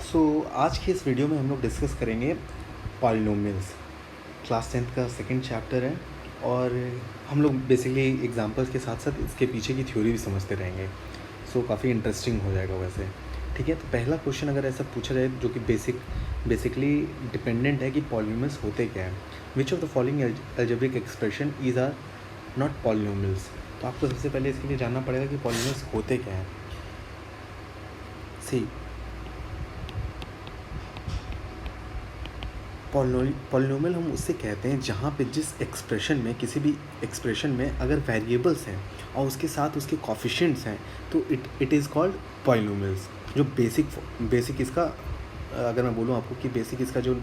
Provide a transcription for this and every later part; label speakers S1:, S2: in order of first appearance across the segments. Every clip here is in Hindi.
S1: आज की इस वीडियो में हम लोग डिस्कस करेंगे पॉलिनोमियल्स। क्लास 10th का सेकंड चैप्टर है और हम लोग बेसिकली एग्जांपल्स के साथ साथ इसके पीछे की थ्योरी भी समझते रहेंगे। काफ़ी इंटरेस्टिंग हो जाएगा वैसे। ठीक है, तो पहला क्वेश्चन अगर ऐसा पूछा जाए जो कि बेसिकली डिपेंडेंट है कि पॉलिनोमियल्स होते क्या हैं। Which of the following algebraic expression is are not polynomials. तो आपको सबसे पहले इसके लिए जानना पड़ेगा कि पॉलिनोमियल्स होते क्या हैं। सी पॉलिनोमियल हम उससे कहते हैं जहाँ पे जिस एक्सप्रेशन में किसी भी एक्सप्रेशन में अगर वेरिएबल्स हैं और उसके साथ उसके कोफिशिएंट्स हैं तो इट इज़ कॉल्ड पॉलिनोमियल्स। जो बेसिक इसका अगर मैं बोलूँ आपको कि बेसिक इसका जो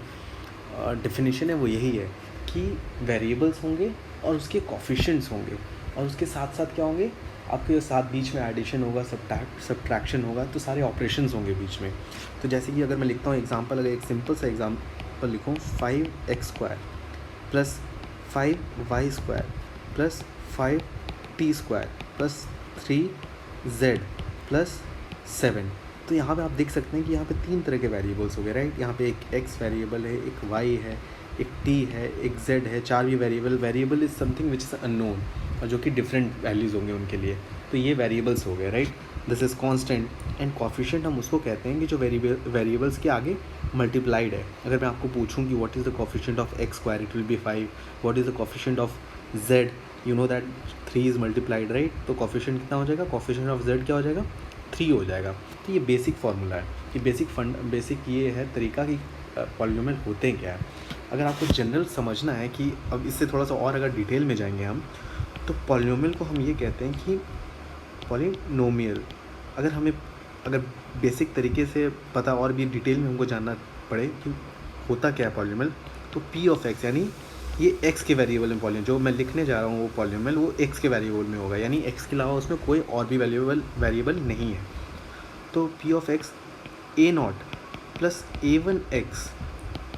S1: डेफिनेशन है वो यही है कि वेरिएबल्स होंगे और उसके कोफिशिएंट्स होंगे और उसके साथ साथ क्या होंगे, आपके साथ बीच में एडिशन होगा, सब्ट्रैक्शन होगा, तो सारे ऑपरेशंस होंगे बीच में। तो जैसे कि अगर मैं लिखता हूँ एग्जांपल, अगर एक सिंपल सा एग्जांपल लिखूँ 5x² plus 5y² plus 5t² plus 3z plus 7, तो यहाँ पे आप देख सकते हैं कि यहाँ पे तीन तरह के वेरिएबल्स हो गए, राइट। यहाँ पे एक x वेरिएबल है, एक y है, एक t है, एक z है। चार भी variable is something which is unknown और जो कि डिफरेंट वैल्यूज़ होंगे उनके लिए। तो ये वेरिएबल्स हो गए, right. This is constant and coefficient हम उसको कहते हैं कि जो वेरिएबल्स के आगे मल्टीप्लाइड है। अगर मैं आपको पूछूं कि what is the coefficient of x², it will be 5। What is the coefficient of z, you know that 3 is multiplied, right. तो कोफिशिएंट कितना हो जाएगा, कोफिशिएंट ऑफ z क्या हो जाएगा, 3 हो जाएगा। तो ये बेसिक फार्मूला है, ये बेसिक ये है तरीका कि पॉलिनोमियल होते हैं क्या है। अगर आपको जनरल समझना है कि अब इससे थोड़ा सा और अगर डिटेल में जाएंगे हम, तो पॉलिनोमियल को हम ये कहते हैं कि पॉलिनोमियल अगर बेसिक तरीके से पता और भी डिटेल में हमको जानना पड़े कि होता क्या है पॉलिनोमियल, तो p ऑफ x यानी ये x के वेरिएबल में पॉलिनोमियल जो मैं लिखने जा रहा हूँ वो पॉलिनोमियल वो x के वेरिएबल में होगा, यानी x के अलावा उसमें कोई और भी वेरिएबल नहीं है। तो p of x a0 plus a1x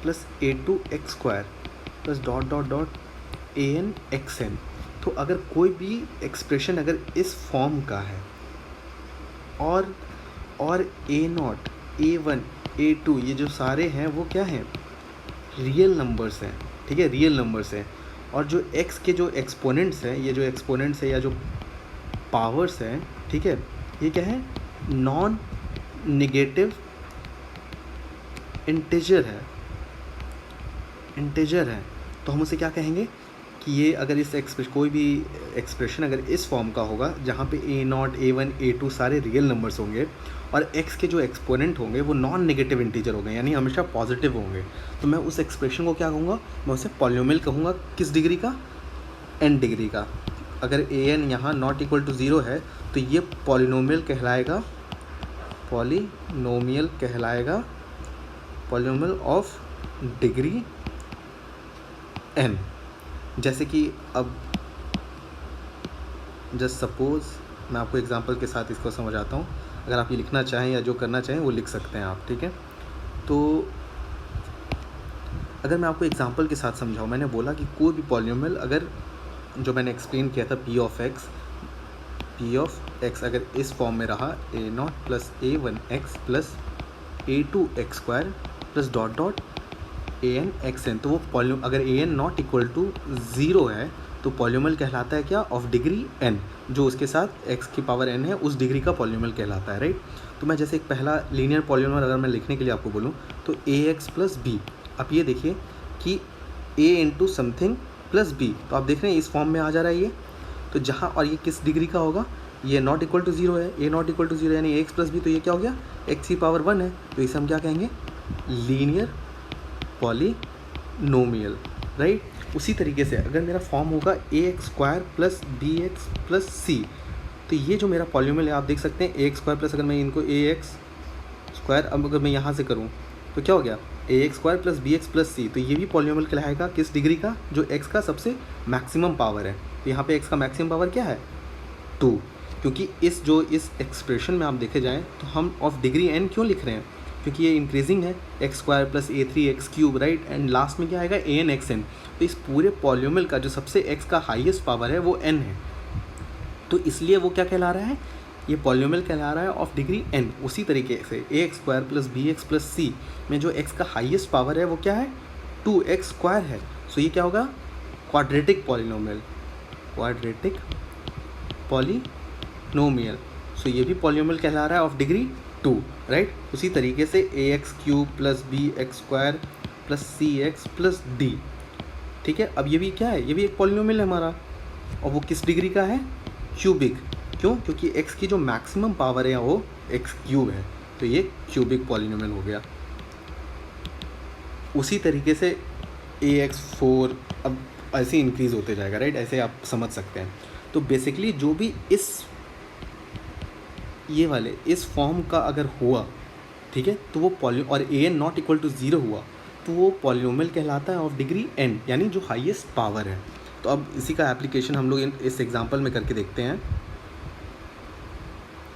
S1: plus a2x² plus dot dot dot an(xn). तो अगर कोई भी एक्सप्रेशन अगर इस फॉर्म का है और a0 a1 a2 ये जो सारे हैं वो क्या हैं, रियल नंबर्स हैं, ठीक है, रियल नंबर्स हैं। और जो x के जो एक्सपोनेंट्स हैं, ये जो एक्सपोनेंट्स है या जो पावर्स हैं, ठीक है, ये क्या है, नॉन नेगेटिव इंटीजर है। तो हम उसे क्या कहेंगे कि ये अगर इस कोई भी एक्सप्रेशन अगर इस फॉर्म का होगा जहाँ पे a0 a1 a2 सारे रियल नंबर्स होंगे और x के जो एक्सपोनेंट होंगे वो नॉन नेगेटिव इंटीजर होंगे, यानी हमेशा पॉजिटिव होंगे, तो मैं उस एक्सप्रेशन को क्या कहूँगा, मैं उसे पॉलिनोमियल कहूँगा। किस डिग्री का, n डिग्री का। अगर an यहाँ नॉट इक्वल टू 0 है तो ये पॉलिनोमियल कहलाएगा, पॉलिनोमियल ऑफ डिग्री n। जैसे कि अब जस्ट सपोज मैं आपको एग्जांपल के साथ इसको समझाता हूँ, अगर आप ये लिखना चाहें या जो करना चाहें वो लिख सकते हैं आप, ठीक है। तो अगर मैं आपको एग्जांपल के साथ समझाऊँ, मैंने बोला कि कोई भी पॉलिनोमियल अगर जो मैंने एक्सप्लेन किया था p ऑफ x अगर इस फॉर्म में रहा a0 plus a1x plus a2x² plus dot dot an(xn), तो वो पॉलिनोमियल अगर an नॉट इक्वल टू 0 है तो पॉलिनोमियल कहलाता है क्या, ऑफ डिग्री n, जो उसके साथ x की पावर n है उस डिग्री का पॉलिनोमियल कहलाता है, राइट। तो मैं जैसे एक पहला लीनियर पॉलिनोमियल अगर मैं लिखने के लिए आपको बोलूँ तो ax प्लस b। अब ये देखिए कि a into something plus b, तो आप देख रहे हैं इस फॉर्म में आ जा रहा है ये। तो जहाँ और ये किस डिग्री का होगा, ये नॉट इक्वल टू 0 है, a नॉट इक्वल टू 0 यानी ax प्लस b, तो ये क्या हो गया, x की पावर 1 है, तो इसे हम क्या कहेंगे, लीनियर पॉलिनोमियल, राइट। उसी तरीके से अगर मेरा फॉर्म होगा ax² plus bx plus c, तो ये जो मेरा पॉलिनोमियल है आप देख सकते हैं ax² प्लस, अगर मैं इनको ax² अब अगर मैं यहाँ से करूँ तो क्या हो गया, ax² plus bx plus c, तो ये भी पॉलिनोमियल कहलाएगा किस डिग्री का, जो x का सबसे मैक्सिमम पावर है। तो यहाँ पे x का मैक्सिमम पावर क्या है, 2, क्योंकि इस एक्सप्रेशन में आप देखे जाएँ तो हम ऑफ डिग्री n क्यों लिख रहे हैं, क्योंकि ये इंक्रीजिंग है, x² plus a3x³, right, and last में क्या आएगा an(xn). तो इस पूरे पॉलिनोमियल का जो सबसे x का हाईएस्ट पावर है वो n है, तो इसलिए वो क्या कहला रहा है, ये पॉलिनोमियल कहला रहा है ऑफ डिग्री n। उसी तरीके से ax² plus bx plus c में जो x का हाईएस्ट पावर है वो क्या है, 2x² है। सो ये क्या होगा, क्वाड्रेटिक पॉलिनोमियल, क्वाड्रेटिक पॉलिनोमियल। सो ये भी पॉलिनोमियल कहला रहा है ऑफ डिग्री 2, राइट। उसी तरीके से ax³ plus bx² plus cx plus d, ठीक है। अब ये भी क्या है, ये भी एक पॉलिनोमियल है हमारा, और वो किस डिग्री का है, क्यूबिक। क्यों, क्योंकि x की जो मैक्सिमम पावर है वो x³ है, तो ये क्यूबिक पॉलिनोमियल हो गया। उसी तरीके से ax4 अब ऐसे इंक्रीज़ होते जाएगा, राइट, ऐसे आप समझ सकते हैं। तो बेसिकली जो भी ये वाले इस फॉर्म का अगर हुआ, ठीक है, तो वो और an नॉट इक्वल टू 0 हुआ तो वो पॉलिनोमियल कहलाता है ऑफ डिग्री n, यानी जो हाईएस्ट पावर है। तो अब इसी का एप्लीकेशन हम लोग इस एग्जांपल में करके देखते हैं।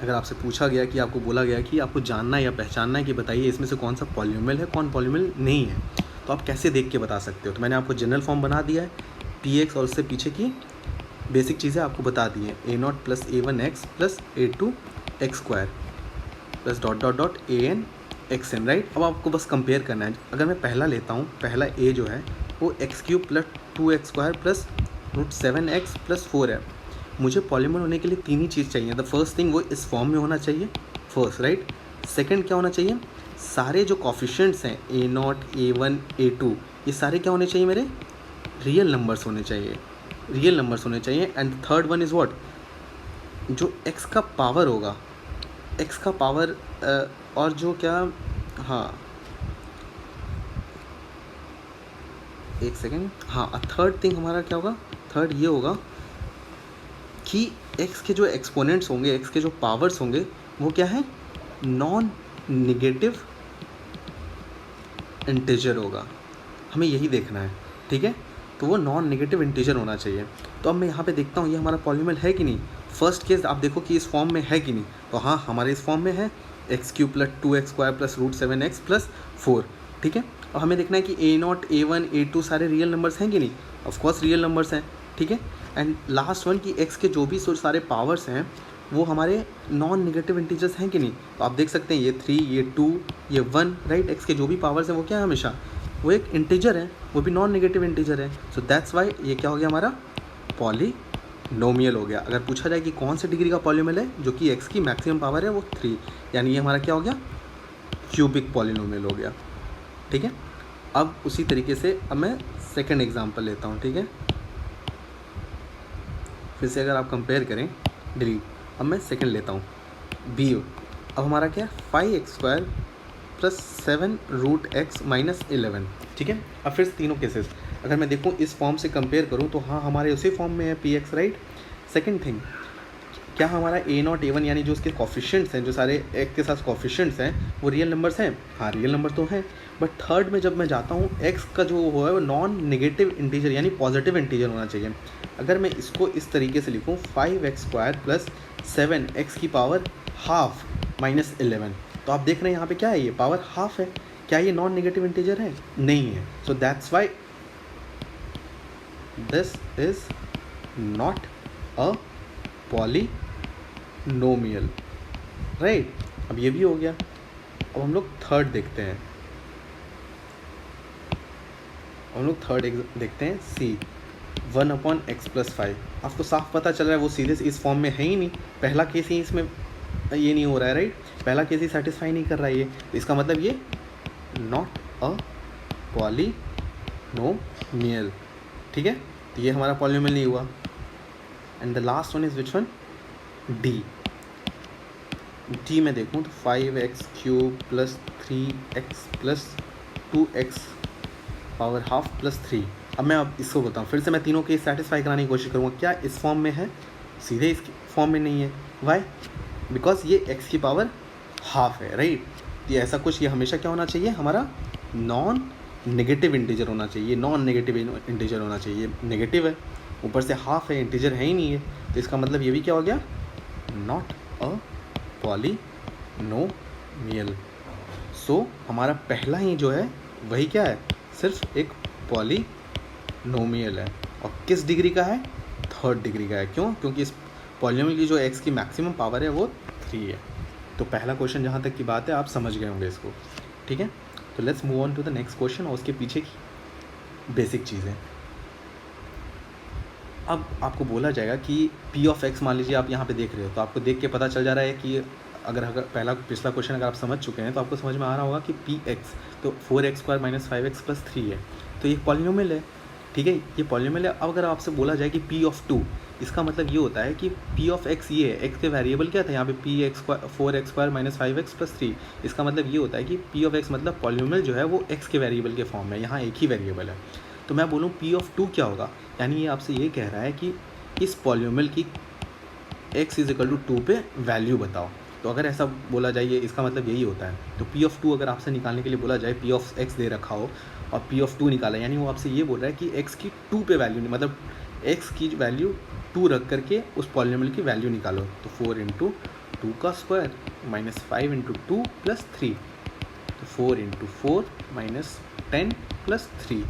S1: अगर आपसे पूछा गया कि आपको बोला गया कि आपको जानना है या पहचानना है कि बताइए इसमें से कौन सा पॉलिनोमियल है, कौन पॉलिनोमियल नहीं है, तो आप कैसे देख के बता सकते हो। तो मैंने आपको जनरल फॉर्म बना दिया है, px और उससे पीछे की बेसिक चीज़ें आपको बता दी हैं, a0 plus a1x plus a2x² plus dot dot dot an xn, right. अब आपको बस कंपेयर करना है। अगर मैं पहला लेता हूँ, पहला a जो है वो x³ plus 2x² plus √7x plus 4 है। मुझे पॉलिनोमियल होने के लिए तीन ही चीज़ चाहिए। द फर्स्ट थिंग वो इस फॉर्म में होना चाहिए, फर्स्ट, राइट। सेकंड क्या होना चाहिए, सारे जो कॉफिशिएंट्स हैं a0 a1 a2 ये सारे क्या होने चाहिए, मेरे रियल नंबर्स होने चाहिए, रियल नंबर्स होने चाहिए। And third one is what, जो x का पावर होगा, x का पावर और जो क्या, हाँ एक सेकेंड, हाँ थर्ड थिंग हमारा क्या होगा, थर्ड ये होगा कि x के जो एक्सपोनेंट्स होंगे, x के जो पावर्स होंगे वो क्या है, नॉन नेगेटिव इंटीजर होगा। हमें यही देखना है, ठीक है। तो वो नॉन नेगेटिव इंटीजर होना चाहिए। तो अब मैं यहाँ पे देखता हूँ ये हमारा पॉलिनोमियल है कि नहीं। फर्स्ट केस आप देखो कि इस फॉर्म में है कि नहीं, तो हाँ हमारे इस फॉर्म में है, x³ plus 2x² plus √7x plus 4, ठीक है। अब हमें देखना है कि a0 a1 a2 सारे रियल नंबर्स हैं कि नहीं, ऑफकोर्स रियल नंबर्स हैं, ठीक है। एंड लास्ट वन कि x के जो भी सारे पावर्स हैं वो हमारे नॉन नेगेटिव इंटीजर्स हैं कि नहीं। तो आप देख सकते हैं ये 3 ये 2 ये 1, राइट। x के जो भी पावर्स हैं वो क्या है, हमेशा वो एक इंटीजर है, वो भी नॉन नेगेटिव इंटीजर है। सो दैट्स वाई ये क्या हो गया, हमारा पॉलिनोमियल हो गया। अगर पूछा जाए कि कौन से डिग्री का पॉलिनोमियल है, जो कि x की मैक्सिमम पावर है वो 3, यानी ये हमारा क्या हो गया, क्यूबिक पॉलिनोमियल हो गया, ठीक है। अब उसी तरीके से अब मैं सेकेंड एग्जाम्पल लेता हूँ, ठीक है। फिर से अगर आप कंपेयर करें, डिलीट, अब मैं सेकेंड लेता हूँ b। अब हमारा क्या है, 5x² प्लस 7 √x माइनस 11, ठीक है। अब फिर तीनों केसेस अगर मैं देखूँ इस फॉर्म से कंपेयर करूँ तो हाँ हमारे उसी फॉर्म में है px, राइट। सेकेंड थिंग, क्या हमारा a0 a1 यानी जो उसके कॉफिशिएंट्स हैं, जो सारे x के साथ कॉफिशिएंट्स हैं वो रियल नंबर्स हैं, हाँ रियल नंबर तो हैं। बट थर्ड में जब मैं जाता हूँ x का जो वो है वो नॉन नेगेटिव इंटीजर यानी पॉजिटिव इंटीजर होना चाहिए। अगर मैं इसको इस तरीके से लिखूँ 5x² प्लस 7x की पावर हाफ माइनस 11, तो आप देख रहे हैं यहाँ पे क्या है, ये पावर हाफ है। क्या ये नॉन नेगेटिव इंटीजर है, नहीं है। So that's why this is not a polynomial, right. अब ये भी हो गया। अब हम लोग थर्ड देखते हैं, हम लोग थर्ड देखते हैं c 1/x प्लस 5। आपको साफ पता चल रहा है वो सीधे इस फॉर्म में है ही नहीं, पहला केस ही इसमें ये नहीं हो रहा है, राइट। पहला केस ही सेटिस्फाई नहीं कर रहा है ये, तो इसका मतलब ये नॉट अ पॉलिनोमियल, ठीक है। तो ये हमारा पॉलिनोमियल नहीं हुआ। And the last one is which one, D में देखूँ तो 5x³ plus 3x plus 2x power half plus 3। अब मैं अब इसको बताऊँ, फिर से मैं तीनों के सेटिस्फाई कराने की कोशिश करूँगा। क्या इस फॉर्म में है, सीधे इस फॉर्म में नहीं है, वाई, बिकॉज ये x की पावर हाफ है, राइट। ये ऐसा कुछ, ये हमेशा क्या होना चाहिए, हमारा नॉन नेगेटिव इंटीजर होना चाहिए, नॉन नेगेटिव इंटीजर होना चाहिए। नेगेटिव है, ऊपर से हाफ है, इंटीजर है ही नहीं है, तो इसका मतलब ये भी क्या हो गया, नॉट अ पॉलिनोमियल। सो हमारा पहला ही जो है वही क्या है, सिर्फ एक पॉलिनोमियल है। और किस डिग्री का है, थर्ड डिग्री का है। क्यों, क्योंकि इस पॉलिनोमियल की जो एक्स की मैक्सिमम पावर है वो 3 है। तो पहला क्वेश्चन जहाँ तक की बात है आप समझ गए होंगे इसको, ठीक है। तो let's move on to the next question और उसके पीछे की बेसिक चीज़ें। अब आपको बोला जाएगा कि पी ऑफ एक्स, मान लीजिए आप यहाँ पे देख रहे हो, तो आपको देख के पता चल जा रहा है कि अगर पिछला क्वेश्चन अगर आप समझ चुके हैं तो आपको समझ में आ रहा होगा कि पी एक्स तो 4x² - 5x + 3 है, तो ये पॉलिनोमियल है, ठीक है, ये पॉलिनोमियल है। अब अगर आपसे बोला जाए कि पी ऑफ 2, इसका मतलब ये होता है कि पी ऑफ एक्स ये है, एक्स के वेरिएबल क्या था यहाँ पे, 4x² - 5x + 3, इसका मतलब ये होता है कि पी ऑफ एक्स मतलब पॉलिनोमियल जो है वो एक्स के वेरिएबल के फॉर्म में, यहाँ एक ही वेरिएबल है। तो मैं बोलूँ पी ऑफ 2 क्या होगा, यानी ये आपसे ये कह रहा है कि इस पॉलिनोमियल की x = 2 पे वैल्यू बताओ। तो अगर ऐसा बोला जाए इसका मतलब यही होता है। तो पी ऑफ 2 अगर आपसे निकालने के लिए बोला जाए, पी ऑफ एक्स दे रखा हो और पी ऑफ 2 निकाला, यानी वो आपसे ये बोल रहा है कि x की 2 पे वैल्यू, मतलब x की वैल्यू 2 रख करके उस पॉलिनोमियल की वैल्यू निकालो। तो 4 × 2 का स्क्वायर -5 × 2 + 3, तो 4 × 4 - 10 + 3,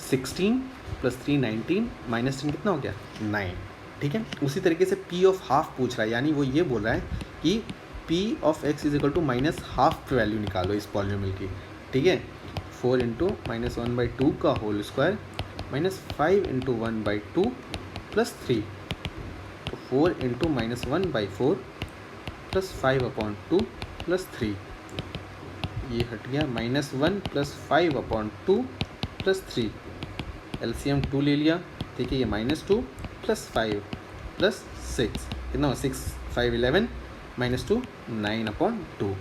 S1: 16 + 3 19, -10 कितना हो गया 9, ठीक है। उसी तरीके से पी ऑफ हाफ पूछ रहा है, यानी वो ये बोल रहा है कि पी ऑफ एक्स = -½ पे वैल्यू निकालो इस पॉलिनोमियल की, ठीक है। 4 × -1/2 का होल स्क्वायर -5 × 1/2 + 3, तो 4 × -1/4 + 5/2 + 3, ये हट गया -1 + 5/2 + 3, एलसीएम 2 ले लिया, ठीक है, ये -2 + 5 + 6 कितना, 6 5 11 -2 9/2।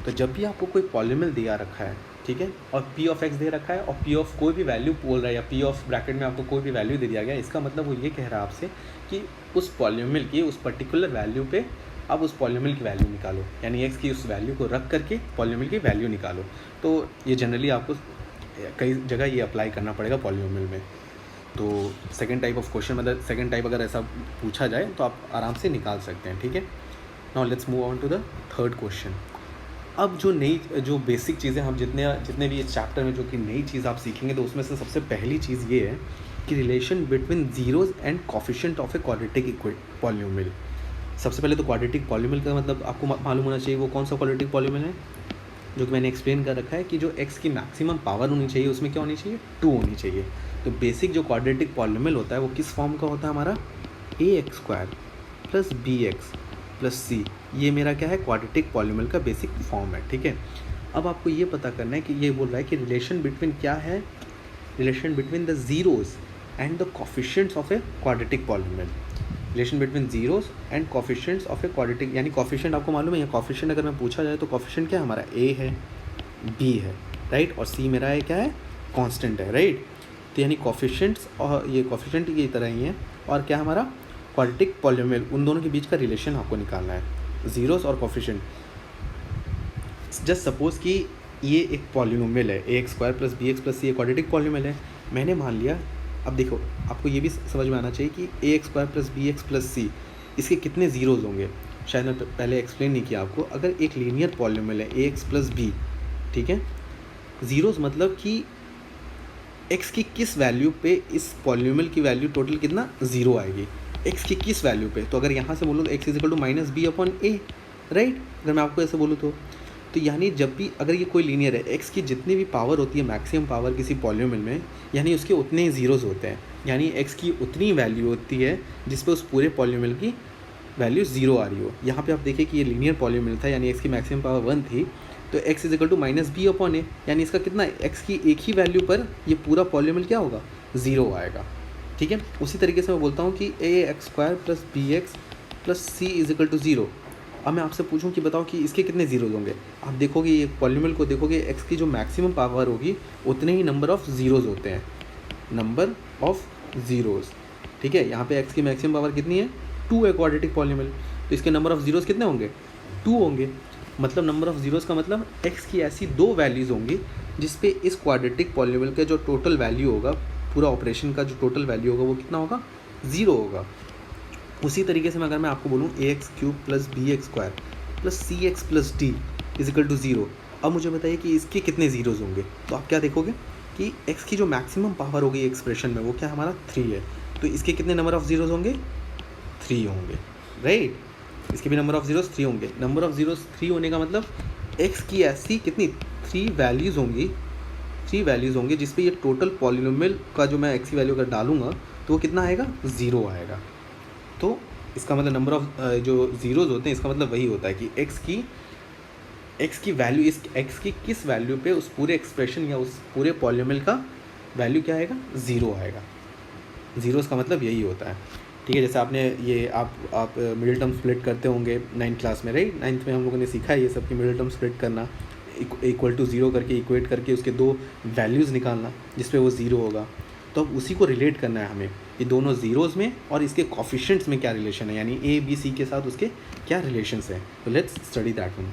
S1: तो जब भी आपको कोई पॉलिनोमियल दिया रखा है, ठीक है, और पी ऑफ एक्स दे रखा है और पी ऑफ कोई भी वैल्यू बोल रहा है, या पी ऑफ ब्रैकेट में आपको कोई भी वैल्यू दे दिया गया, इसका मतलब वो ये कह रहा है आपसे कि उस पॉलिनोमियल की उस पर्टिकुलर वैल्यू पे अब उस पॉलिनोमियल की वैल्यू निकालो, यानी एक्स की उस वैल्यू को रख करके पॉलिनोमियल की वैल्यू निकालो। तो ये जनरली आपको कई जगह ये अप्लाई करना पड़ेगा पॉलिनोमियल में। तो सेकंड टाइप ऑफ क्वेश्चन, मतलब सेकंड टाइप अगर ऐसा पूछा जाए तो आप आराम से निकाल सकते हैं, ठीक है। Now let's move on to the third question. अब जो बेसिक चीज़ें हम जितने भी इस चैप्टर में जो कि नई चीज़ आप सीखेंगे, तो उसमें से सबसे पहली चीज़ ये है कि relation between zeros and coefficient of a quadratic polynomial. सबसे पहले तो क्वाड्रेटिक पॉलिनोमियल का मतलब आपको मालूम होना चाहिए वो कौन सा क्वाड्रेटिक पॉलिनोमियल है, जो कि मैंने एक्सप्लेन कर रखा है कि जो x की मैक्सिमम पावर होनी चाहिए उसमें क्या होनी चाहिए, 2 होनी चाहिए। तो बेसिक जो क्वाड्रेटिक पॉलिनोमियल होता है वो किस फॉर्म का होता है हमारा, ax² + bx + c, ये मेरा क्या है, क्वाड्रेटिक पॉलिनोमियल का बेसिक फॉर्म है, ठीक है। अब आपको ये पता करना है कि ये बोल रहा है कि रिलेशन बिटवीन क्या है, relation between the zeros and the coefficients of a quadratic polynomial, relation between zeros and coefficients of a quadratic, यानी कोफिशिएंट आपको मालूम है, कोफिशिएंट अगर मैं पूछा जाए तो कोफिशिएंट क्या है हमारा, a है, b है, राइट, और c मेरा है क्या है, कांस्टेंट है, राइट। तो यानी कोफिशिएंट्स और ये कोफिशिएंट की तरह ही है, और क्या हमारा क्वाड्रेटिक पॉलिनोमियल, उन दोनों के बीच का रिलेशन आपको निकालना है, जीरोज़ और कोफिशिएंट। जस्ट सपोज कि ये एक पॉलिनोमियल है, ax² + bx + c quadratic polynomial है, मैंने मान लिया। अब देखो आपको ये भी समझ में आना चाहिए कि ax² + bx + c इसके कितने ज़ीरोज़ होंगे, शायद मैं पहले एक्सप्लेन नहीं किया आपको। अगर एक लीनियर पॉलिनोमियल है ax + b, ठीक है, ज़ीरोज़ मतलब कि x की किस वैल्यू पे इस पॉलिनोमियल की वैल्यू टोटल कितना 0 आएगी, x की किस वैल्यू पे। तो अगर यहाँ से बोलूँ तो x = -b/a, राइट, अगर मैं आपको ऐसे बोलूँ तो यानी जब भी अगर ये कोई लीनियर है, x की जितनी भी पावर होती है मैक्सिमम पावर किसी पॉलिनोमियल में, यानी उसके उतने ही ज़ीरोज़ होते हैं, यानी x की उतनी वैल्यू होती है जिस पे उस पूरे पॉलिनोमियल की वैल्यू 0 आ रही हो। यहाँ पे आप देखिए कि ये लीनियर पॉलिनोमियल था, यानी x की मैक्सिमम पावर 1 थी, तो x = -b/a, यानी इसका कितना, x की एक ही वैल्यू पर ये पूरा पॉलिनोमियल क्या होगा, 0 आएगा, ठीक है। उसी तरीके से मैं बोलता हूँ कि ax² + bx + c = 0। अब मैं आपसे पूछूं कि बताओ कि इसके कितने ज़ीरोज़ होंगे। आप देखोगे ये पॉलिनोमियल को देखोगे, x की जो मैक्सिमम पावर होगी उतने ही नंबर ऑफ़ ज़ीरोज़ होते हैं, नंबर ऑफ़ ज़ीरोज़, ठीक है। यहाँ पे x की मैक्सिमम पावर कितनी है, 2 है क्वाड्रेटिक पॉलिनोमियल, तो इसके नंबर ऑफ़ ज़ीरोज़ कितने होंगे, 2 होंगे। मतलब नंबर ऑफ़ ज़ीरोज़ का मतलब x की ऐसी 2 वैल्यूज़ होंगी जिस पे इस क्वाड्रेटिक पॉलिनोमियल का जो टोटल वैल्यू होगा, पूरा ऑपरेशन का जो टोटल वैल्यू होगा वो कितना होगा, 0 होगा। उसी तरीके से मैं अगर मैं आपको बोलूँ ax³ + bx² + cx + d = 0, अब मुझे बताइए कि इसके कितने ज़ीरोज़ होंगे। तो आप क्या देखोगे कि x की जो मैक्सिमम पावर होगी एक्सप्रेशन में वो क्या हमारा 3 है, तो इसके कितने नंबर ऑफ़ ज़ीरोज़ होंगे, 3 होंगे, राइट। इसके भी नंबर ऑफ ज़ीरोज़ 3 होंगे। नंबर ऑफ ज़ीरोज़ 3 होने का मतलब x की ऐसी कितनी 3 वैल्यूज़ होंगी, 3 वैल्यूज़ होंगी जिस पे ये टोटल पॉलिनोमियल का जो मैं x की वैल्यू अगर डालूँगा तो वो कितना आएगा, 0 आएगा। तो इसका मतलब नंबर ऑफ जो ज़ीरोज़ होते हैं इसका मतलब वही होता है कि x की वैल्यू इस x की किस वैल्यू पे उस पूरे एक्सप्रेशन या उस पूरे पॉलिनोमियल का वैल्यू क्या आएगा, 0 आएगा। ज़ीरोज़ का मतलब यही होता है, ठीक है। जैसे आपने ये आप मिडिल टर्म स्प्लिट करते होंगे 9th क्लास में, राइट। 9th में हम लोगों ने सीखा है ये सब कि मिडिल टर्म स्प्लिट करना, इक्वल टू 0 करके इक्वेट करके उसके 2 वैल्यूज़ निकालना जिस पे वो 0 होगा। तो अब उसी को रिलेट करना है हमें, ये दोनों ज़ीरोज़ में और इसके कॉफिशेंट्स में क्या रिलेशन है, यानी ए बी सी के साथ उसके क्या रिलेशंस हैं। तो let's study that one.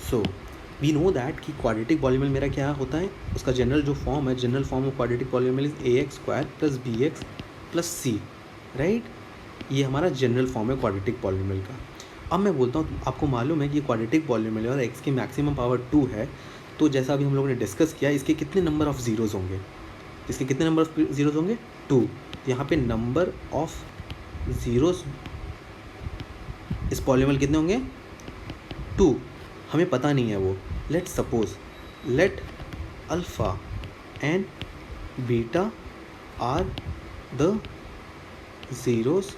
S1: So we know that कि क्वाड्रेटिक पॉलिनोमियल मेरा क्या होता है, उसका जनरल जो फॉर्म है, general form of quadratic polynomial is ax² + bx + c, right. ये हमारा जनरल फॉर्म है क्वाड्रेटिक पॉलिनोमियल का। अब मैं बोलता हूँ आपको मालूम है कि क्वाड्रेटिक पॉलिनोमियल और x की मैक्सिमम पावर 2 है, तो जैसा अभी हम लोगों ने डिस्कस किया इसके कितने नंबर ऑफ ज़ीरोज़ होंगे, इसके कितने नंबर ऑफ ज़ीरोज़ होंगे, 2। तो यहाँ पे नंबर ऑफ ज़ीरोज़ इस पॉलिनोमियल कितने होंगे, 2। हमें पता नहीं है वो। Let suppose let alpha and beta are the zeros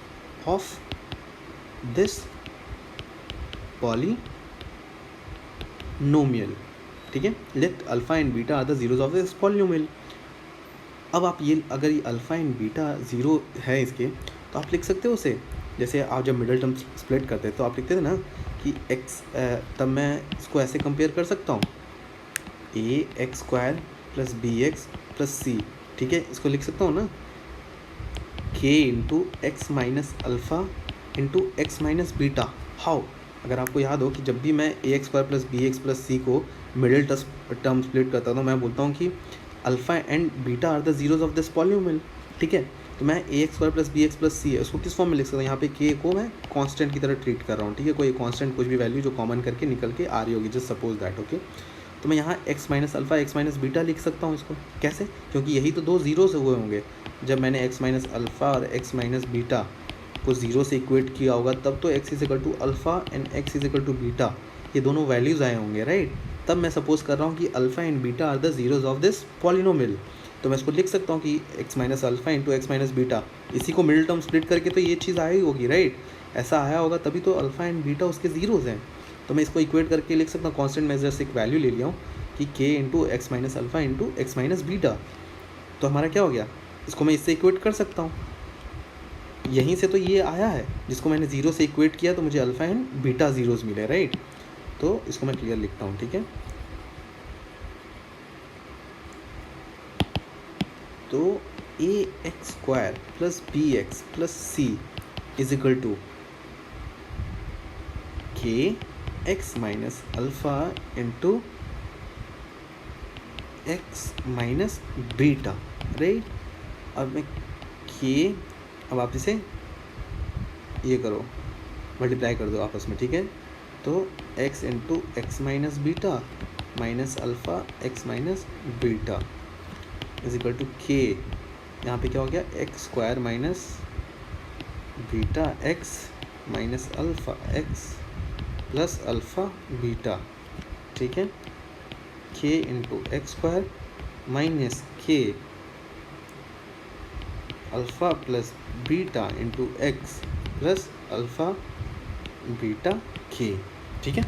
S1: of this polynomial, ठीक है। Let alpha and beta are the zeros of this polynomial. अब आप ये अगर ये अल्फ़ा एंड बीटा 0 है इसके, तो आप लिख सकते हो उसे, जैसे आप जब मिडिल टर्म स्प्लिट करते तो आप लिखते थे ना कि x, तब मैं इसको ऐसे कंपेयर कर सकता हूँ, ax² + bx + c, ठीक है। इसको लिख सकता हूँ ना k × x - alpha × x - beta. How, अगर आपको याद हो कि जब भी मैं ax² + bx + c को मिडिल टर्म स्प्लिट करता हूँ तो मैं बोलता हूँ कि alpha and beta are the zeros of this polynomial, ठीक है। तो मैं ax² + bx + c है उसको किस फॉर्म में लिख सकता हूँ, यहाँ पे k को मैं कांस्टेंट की तरह ट्रीट कर रहा हूँ, ठीक है। कोई कांस्टेंट कुछ भी वैल्यू जो कॉमन करके निकल के आ रही होगी, जस्ट सपोज दैट, ओके। तो मैं यहाँ x - अल्फ़ा x - बीटा लिख सकता हूँ इसको, कैसे, क्योंकि यही तो 2 ज़ीरो से हुए होंगे। जब मैंने x - अल्फ़ा और x - बीटा को 0 से इक्वेट किया होगा तब तो x = alpha and x = beta, ये दोनों वैल्यूज़ आए होंगे, राइट। तब मैं सपोज कर रहा हूँ कि alpha and beta are the zeros of this polynomial. तो मैं इसको लिख सकता हूँ कि x - अल्फ़ा × x - बीटा, इसी को मिडिल टर्म स्प्लिट करके तो ये चीज़ आई होगी, राइट। ऐसा आया होगा तभी तो अल्फ़ा एंड बीटा उसके ज़ीरोज़ हैं। तो मैं इसको इक्वेट करके लिख सकता हूँ, कांस्टेंट मेजर से एक वैल्यू ले लिया हूँ कि k × x - alpha × x - beta. तो हमारा क्या हो गया, इसको मैं इससे इक्वेट कर सकता हूँ, यहीं से तो ये आया है जिसको मैंने 0 से इक्वेट किया तो मुझे अल्फ़ा एंड बीटा ज़ीरोज़ मिले, राइट। तो इसको मैं क्लियर लिखता हूँ, ठीक है। तो ax² + bx + c = kx - alpha × x - beta, right. अब मैं अब आप इसे ये करो, मल्टीप्लाई कर दो आपस में, ठीक है। तो x × x - beta - alpha x - beta = k, यहाँ पे क्या हो गया, x² - beta x - alpha x + alpha beta, ठीक है। k × x² - k alpha + beta × x + alpha beta k, ठीक है।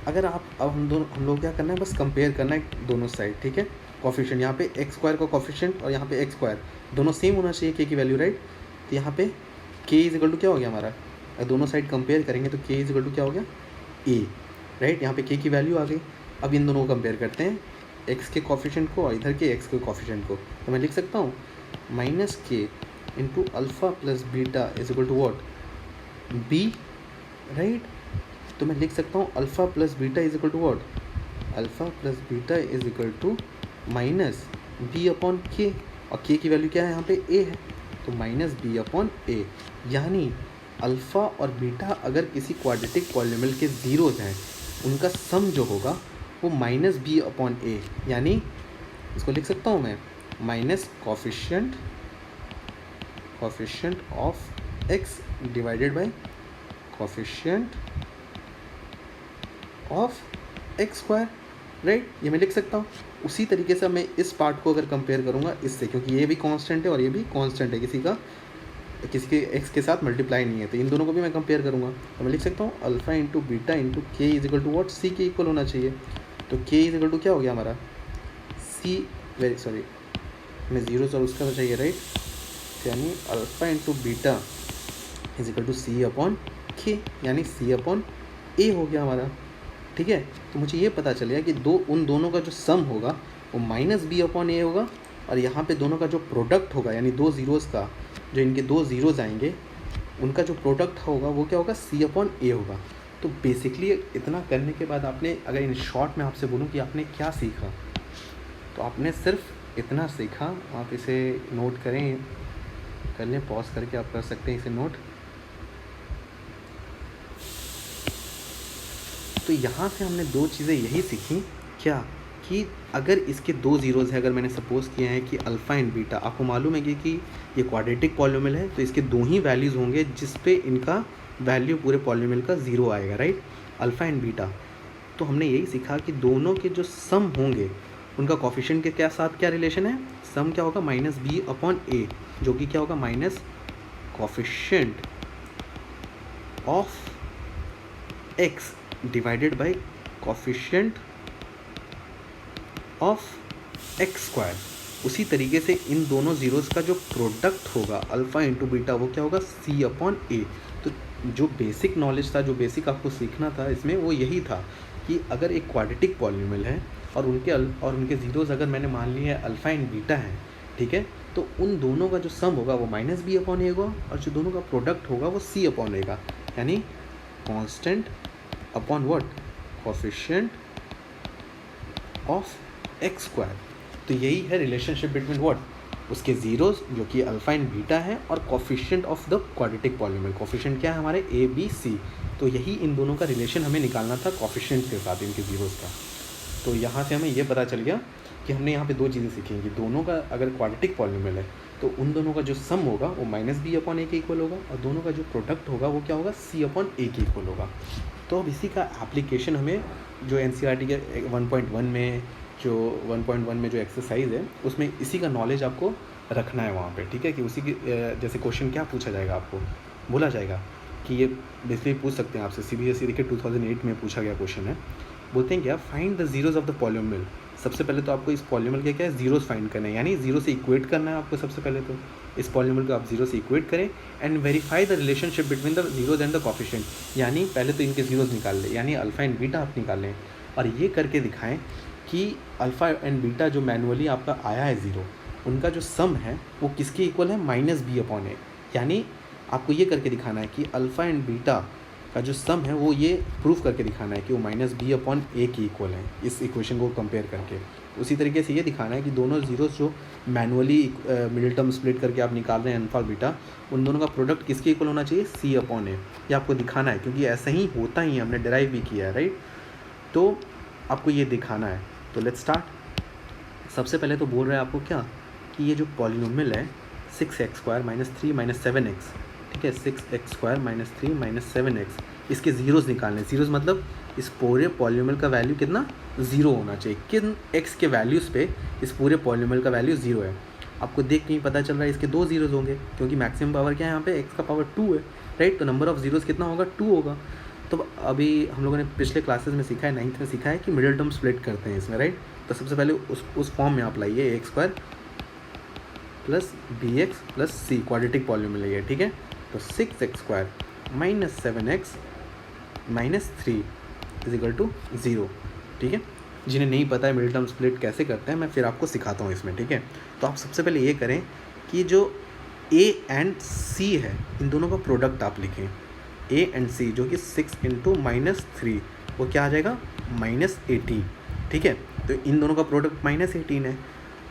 S1: अगर आप अब हम लोग क्या करना है, बस कंपेयर करना है दोनों साइड, ठीक है। कॉफिशिएंट यहाँ पे x² का कॉफिशिएंट और यहाँ पे x² दोनों सेम होना चाहिए k की वैल्यू, राइट। तो यहाँ पे k = क्या हो गया हमारा, अगर दोनों साइड कंपेयर करेंगे तो k = क्या हो गया, a, राइट। यहाँ पे k की वैल्यू आ गई। अब इन दोनों को कंपेयर करते हैं, x के कॉफिशिएंट को और इधर के x के कॉफिशिएंट को। तो मैं लिख सकता हूँ -k × alpha + beta = what, b, right. तो मैं लिख सकता हूँ alpha + beta = what, alpha + beta - b/k, और k की वैल्यू क्या है यहाँ पे, a है, तो -b/a। यानी अल्फ़ा और बीटा अगर किसी क्वाड्रेटिक पॉलिनोमियल के ज़ीरोज़ हैं, उनका सम जो होगा वो माइनस बी अपॉन ए, यानी इसको लिख सकता हूँ मैं minus coefficient of x divided by coefficient of x square, right, ये मैं लिख सकता हूँ। उसी तरीके से मैं इस पार्ट को अगर कंपेयर करूँगा इससे, क्योंकि ये भी कांस्टेंट है और ये भी कांस्टेंट है, किसी के एक्स के साथ मल्टीप्लाई नहीं है, तो इन दोनों को भी मैं कंपेयर करूँगा। तो मैं लिख सकता हूँ अल्फा इंटू बीटा इंटू के इज इक्वल टू वॉट, सी के इक्वल होना चाहिए। तो के इज इक्वल टू क्या हो गया हमारा, सी, वेरी सॉरी, हमें जीरो और उसका चाहिए, राइट, यानी alpha into beta is equal to C upon K, यानी सी अपॉन ए हो गया हमारा, ठीक है। तो मुझे ये पता चल गया कि उन दोनों का जो सम होगा वो माइनस बी अपॉन ए होगा, और यहाँ पे दोनों का जो प्रोडक्ट होगा, यानी दो ज़ीरोज़ का जो इनके दो ज़ीरोज़ आएंगे उनका जो प्रोडक्ट होगा वो क्या होगा, सी अपॉन ए होगा। तो बेसिकली इतना करने के बाद आपने, अगर इन शॉर्ट में आपसे बोलूँ कि आपने क्या सीखा, तो आपने सिर्फ इतना सीखा। आप इसे नोट करें, कर लें, पॉज करके आप कर सकते हैं इसे नोट। तो यहाँ से हमने दो चीज़ें यही सीखी, क्या, कि अगर इसके दो ज़ीरोज़ हैं, अगर मैंने सपोज़ किया है कि अल्फ़ा एंड बीटा, आपको मालूम है कि ये क्वाड्रेटिक पॉलिनोमियल है, तो इसके दो ही वैल्यूज़ होंगे जिस पे इनका वैल्यू पूरे पॉलिनोमियल का ज़ीरो आएगा, राइट, अल्फ़ा एंड बीटा। तो हमने यही सीखा कि दोनों के जो सम होंगे उनका कॉफिशिएंट के क्या साथ क्या रिलेशन है, सम क्या होगा, माइनस बी अपॉन ए, जो कि क्या होगा, minus coefficient of x divided by coefficient of x square. उसी तरीके से इन दोनों ज़ीरोज़ का जो प्रोडक्ट होगा अल्फ़ा इंटू बीटा, वो क्या होगा, सी अपॉन ए। तो जो बेसिक नॉलेज था, जो बेसिक आपको सीखना था इसमें, वो यही था कि अगर एक क्वाड्रेटिक पॉलिनोमियल है और उनके ज़ीरोज़ अगर मैंने मान लिए है अल्फ़ा एंड बीटा है, ठीक है, तो उन दोनों का जो सम होगा वो माइनस बी अपॉन ए होगा, और जो दोनों का प्रोडक्ट होगा वो सी अपॉन ए का, यानी constant upon what, coefficient of x square. तो यही है रिलेशनशिप बिटवीन व्हाट, उसके ज़ीरोज़ जो कि अल्फ़ा एंड बीटा है, और coefficient of the quadratic polynomial. Coefficient क्या है हमारे, ए बी सी। तो यही इन दोनों का रिलेशन हमें निकालना था कोएफिशिएंट के साथ, इनके ज़ीरोज़ का। तो यहाँ से हमें ये पता चल गया कि हमने यहाँ पे दो चीज़ें सीखी कि दोनों का अगर क्वाड्रेटिक पॉलिनोमियल है तो उन दोनों का जो सम होगा वो माइनस बी अपॉन ए के इक्वल होगा, और दोनों का जो प्रोडक्ट होगा वो क्या होगा, सी अपॉन ए के इक्वल होगा। तो अब इसी का एप्लीकेशन हमें जो एनसीईआरटी के 1.1 में जो 1.1 में जो एक्सरसाइज है उसमें इसी का नॉलेज आपको रखना है वहाँ पे, ठीक है। कि उसी की जैसे क्वेश्चन क्या पूछा जाएगा, आपको बोला जाएगा कि ये बेसिकली पूछ सकते हैं आपसे, सीबीएसई देखिए 2008 में पूछा गया क्वेश्चन है। बोलते हैं क्या, find the zeros of the polynomial. सबसे पहले तो आपको इस पॉलिनोमियल के क्या है, जीरोस फाइंड करना है, यानी जीरो से इक्वेट करना है आपको। सबसे पहले तो इस पॉलिनोमियल को आप जीरो से इक्वेट करें and verify the relationship between the zeros and the coefficient, यानी पहले तो इनके जीरोज निकाल लें, यानी अल्फ़ा एंड बीटा आप निकाल लें, और ये करके दिखाएं कि अल्फ़ा एंड बीटा जो मैनुअली आपका आया है ज़ीरो, उनका जो सम है वो किसके इक्वल है, माइनस बी अपॉन ए। यानी आपको ये करके दिखाना है कि अल्फ़ा एंड बीटा का जो सम है वो ये प्रूफ करके दिखाना है कि वो माइनस बी अपॉन ए की इक्वल है, इस इक्वेशन को कंपेयर करके। उसी तरीके से ये दिखाना है कि दोनों जीरोस जो मैनुअली मिडिल टर्म स्प्लिट करके आप निकाल रहे हैं अल्फा बीटा, उन दोनों का प्रोडक्ट किसके इक्वल होना चाहिए, सी अपॉन ए। ये आपको दिखाना है, क्योंकि ऐसा ही होता ही हमने डिराइव भी किया है, राइट। तो आपको ये दिखाना है। तो लेट्स स्टार्ट। सबसे पहले तो बोल रहा है आपको क्या, कि ये जो पॉलिनोमियल है 6x² - 3 - 7x, ठीक है, 6x² - 3 - 7x, इसके ज़ीरोज़ निकालने। ज़ीरोज़ मतलब इस पूरे पॉलिनोमियल का वैल्यू कितना, ज़ीरो होना चाहिए। किन x के वैल्यूज़ पे इस पूरे पॉलिनोमियल का वैल्यू ज़ीरो है। आपको देख के ही पता चल रहा है इसके दो ज़ीरोज़ होंगे, क्योंकि मैक्सिमम पावर क्या है यहाँ पे, x का पावर 2 है, राइट। तो नंबर ऑफ़ ज़ीरोज़ कितना होगा, 2 होगा। तो अभी हम लोगों ने पिछले क्लासेस में सीखा है, 9th में सीखा है कि मिडिल टर्म स्प्लिट करते हैं इसमें, राइट। तो सबसे पहले उस फॉर्म में आप लाइए, a² + bx + c, quadratic polynomial है, ठीक है। तो 6x² - 7x - 3 = 0, ठीक है। जिन्हें नहीं पता है मिडिल टर्म स्प्लिट कैसे करते हैं, मैं फिर आपको सिखाता हूँ इसमें, ठीक है। तो आप सबसे पहले ये करें कि जो a एंड c है, इन दोनों का प्रोडक्ट आप लिखें। a एंड c जो कि 6 × -3, वो क्या आ जाएगा, -18, ठीक है। तो इन दोनों का प्रोडक्ट -18 है।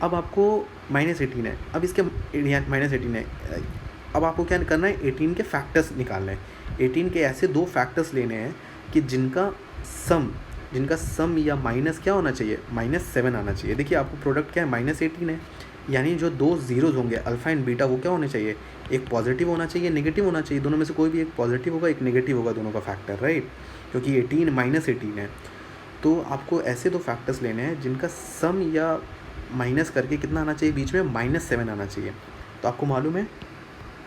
S1: अब आपको -18 है, अब इसके -18 है, अब आपको क्या करना है, 18 के फैक्टर्स निकालने हैं। 18 के ऐसे दो फैक्टर्स लेने हैं कि जिनका सम जिनका सम या माइनस क्या होना चाहिए, -7 आना चाहिए। देखिए आपको प्रोडक्ट क्या है, -18 है, यानी जो दो जीरोज़ होंगे अल्फ़ा एंड बीटा वो क्या होने चाहिए, एक पॉजिटिव होना चाहिए, नेगेटिव होना चाहिए। दोनों में से कोई भी एक पॉजिटिव होगा, एक नेगेटिव होगा, दोनों का फैक्टर, राइट, क्योंकि 18 -18 है। तो आपको ऐसे दो फैक्टर्स लेने हैं जिनका सम या माइनस करके कितना आना चाहिए, बीच में -7 आना चाहिए। तो आपको मालूम है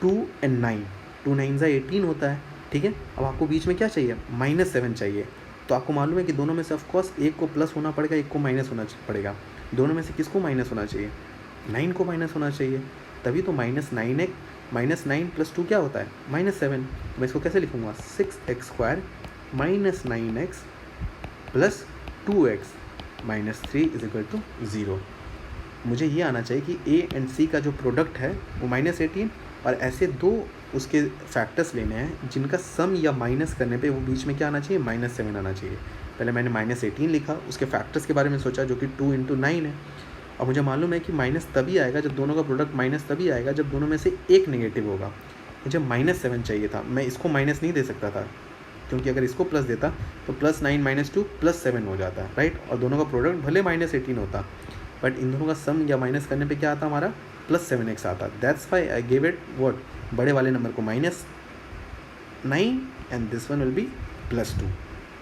S1: 2 and 9, 2 9 18 होता है, ठीक है। अब आपको बीच में क्या चाहिए, -7 चाहिए। तो आपको मालूम है कि दोनों में से ऑफकोर्स एक को प्लस होना पड़ेगा, एक को माइनस होना पड़ेगा। दोनों में से किसको माइनस होना चाहिए, 9 को माइनस होना चाहिए, तभी तो -9 + 2 क्या होता है, -7। मैं इसको कैसे लिखूँगा, 6x² - 9x + 2x - 3 = 0। मुझे ये आना चाहिए कि ए एंड सी का जो प्रोडक्ट है वो -18, और ऐसे दो उसके फैक्टर्स लेने हैं जिनका सम या माइनस करने पे वो बीच में क्या आना चाहिए, -7 आना चाहिए। पहले मैंने -18 लिखा, उसके फैक्टर्स के बारे में सोचा जो कि 2 × 9 है। और मुझे मालूम है कि माइनस तभी आएगा जब दोनों का प्रोडक्ट माइनस तभी आएगा जब दोनों में से एक नेगेटिव होगा। मुझे -7 चाहिए था, मैं इसको माइनस नहीं दे सकता था, क्योंकि अगर इसको प्लस देता तो +9 - 2 +7 हो जाता, राइट, और दोनों का प्रोडक्ट भले -18 होता, बट इन दोनों का सम या माइनस करने पे क्या आता हमारा, +7x आता। That's why I give it what, बड़े वाले नंबर को -9 and this one will B +2।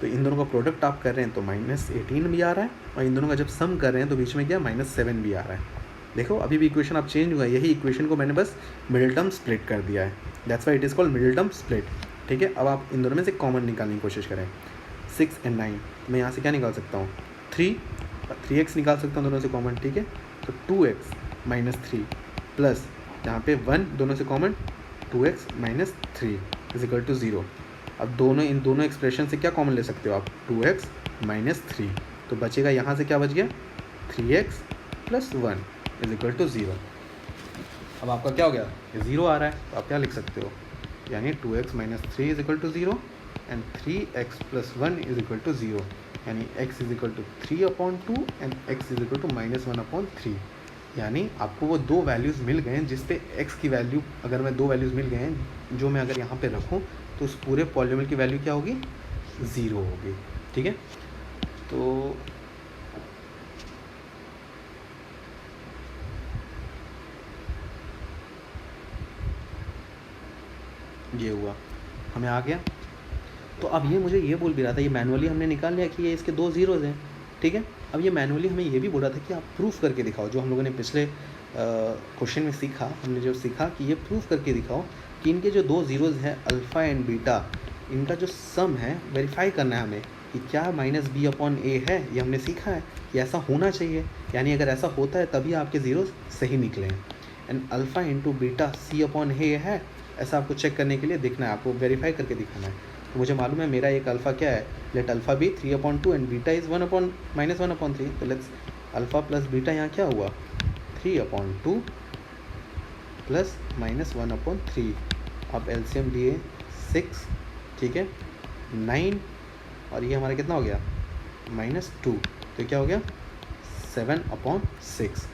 S1: तो इन दोनों का प्रोडक्ट आप कर रहे हैं तो -18 भी आ रहा है, और इन दोनों का जब सम कर रहे हैं तो बीच में क्या, -7 भी आ रहा है। देखो अभी भी इक्वेशन आप चेंज हुआ है, यही इक्वेशन को मैंने बस मिडिल टर्म स्प्लिट कर दिया है। That's why it is called middle term split, ठीक है। अब आप इन दोनों में से कॉमन निकालने की कोशिश करें, 6 and 9, मैं यहाँ से क्या निकाल सकता हूँ, 3x निकाल सकता हूँ दोनों से कॉमन, ठीक है। तो 2x - 3 प्लस यहाँ पे 1 दोनों से कॉमन, 2x - 3 = 0। अब इन दोनों एक्सप्रेशन से क्या कॉमन ले सकते हो आप, 2x - 3, तो बचेगा यहाँ से क्या बच गया, 3x + 1 = 0। अब आपका क्या हो गया, 0 आ रहा है, तो आप क्या लिख सकते हो, यानी 2x - 3 = 0 एंड 3x + 1 = 0, यानी x = 3/2 एंड x = -1/3। यानी आपको वो दो वैल्यूज़ मिल गए हैं जिस पे x की वैल्यू, अगर मैं दो वैल्यूज़ मिल गए हैं जो मैं अगर यहाँ पे रखूँ तो उस पूरे पॉलीनोमियल की वैल्यू क्या होगी, 0 होगी, ठीक है। तो ये हुआ, हमें आ गया। तो अब ये मुझे ये बोल भी रहा था, ये मैनुअली हमने निकाल लिया कि ये इसके दो ज़ीरोज़ हैं, ठीक है। अब ये मैनुअली हमें ये भी बोल रहा था कि आप प्रूफ करके दिखाओ, जो हम लोगों ने पिछले क्वेश्चन में सीखा, हमने जो सीखा कि ये प्रूफ करके दिखाओ कि इनके जो दो ज़ीरोज़ हैं अल्फ़ा एंड बीटा, इनका जो सम है वेरीफाई करना है हमें कि क्या -b/a है, ये हमने सीखा है कि ऐसा होना चाहिए, यानी अगर ऐसा होता है तभी आपके ज़ीरोज़ सही निकले हैं। एंड अल्फ़ा × बीटा c/a है, ऐसा आपको चेक करने के लिए देखना है, आपको वेरीफाई करके दिखाना है। तो मुझे मालूम है मेरा एक अल्फ़ा क्या है, let alpha be 3/2 and beta is -1/3। तो लेट्स अल्फ़ा प्लस बीटा यहाँ क्या हुआ, 3/2 प्लस -1/3। आप एलसीएम लिए 6, ठीक है, 9, और ये हमारा कितना हो गया, -2, तो क्या हो गया 7/6।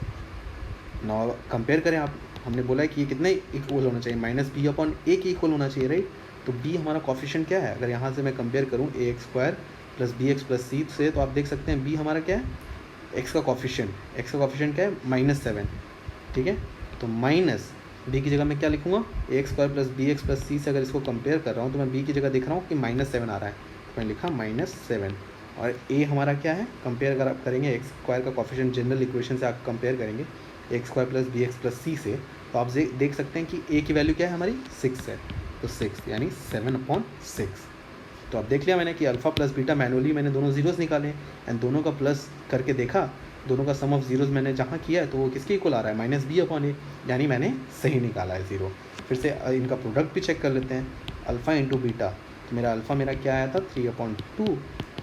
S1: नाउ कंपेयर करें आप, हमने बोला है कि ये कितने इक्वल होना चाहिए, -b/a के इक्वल होना चाहिए, राइट। तो b हमारा कॉफिशिएंट क्या है, अगर यहाँ से मैं कंपेयर करूँ ax² + bx + c से, तो आप देख सकते हैं b हमारा क्या है, x का कॉफिशिएंट क्या है, -7, ठीक है। तो माइनस b की जगह मैं क्या लिखूँगा, ax² + bx + c से अगर इसको कंपेयर कर रहा हूँ तो मैं b की जगह देख रहा हूँ कि -7 आ रहा है, तो मैं लिखा -7। और a हमारा क्या है, कंपेयर अगर आप करेंगे x² का कॉफिशिएंट जनरल इक्वेशन से आप कंपेयर करेंगे ax² + bx + c से, तो आप देख सकते हैं कि a की वैल्यू क्या है हमारी, 6 है, तो 6 यानी 7/6। तो अब देख लिया मैंने कि अल्फ़ा प्लस बीटा मैनुअली मैंने दोनों ज़ीरोज़ निकाले एंड दोनों का प्लस करके देखा, दोनों का सम ऑफ ज़ीरोज़ मैंने जहाँ किया है तो वो किसके इक्वल आ रहा है, -b/a, यानी मैंने सही निकाला है 0। फिर से इनका प्रोडक्ट भी चेक कर लेते हैं, अल्फ़ा × बीटा, तो मेरा अल्फ़ा मेरा क्या आया था, 3/2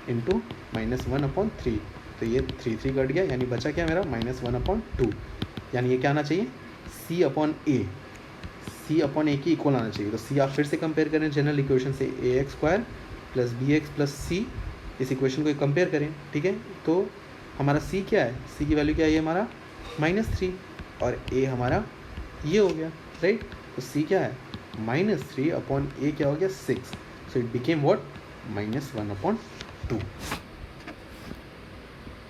S1: × -1/3, तो ये 3 कट गया, यानी बचा क्या मेरा, -1/2, यानी ये क्या आना चाहिए, c/a की इक्वल आना चाहिए। तो c आप फिर से कंपेयर करें जनरल इक्वेशन से, ax² + bx + c, इस इक्वेशन को कंपेयर करें, ठीक है। तो हमारा c क्या है, c की वैल्यू क्या है, ये हमारा -3, और a हमारा ये हो गया, राइट। तो c क्या है, -3/a क्या हो गया, 6, सो इट बिकेम व्हाट, -1/2।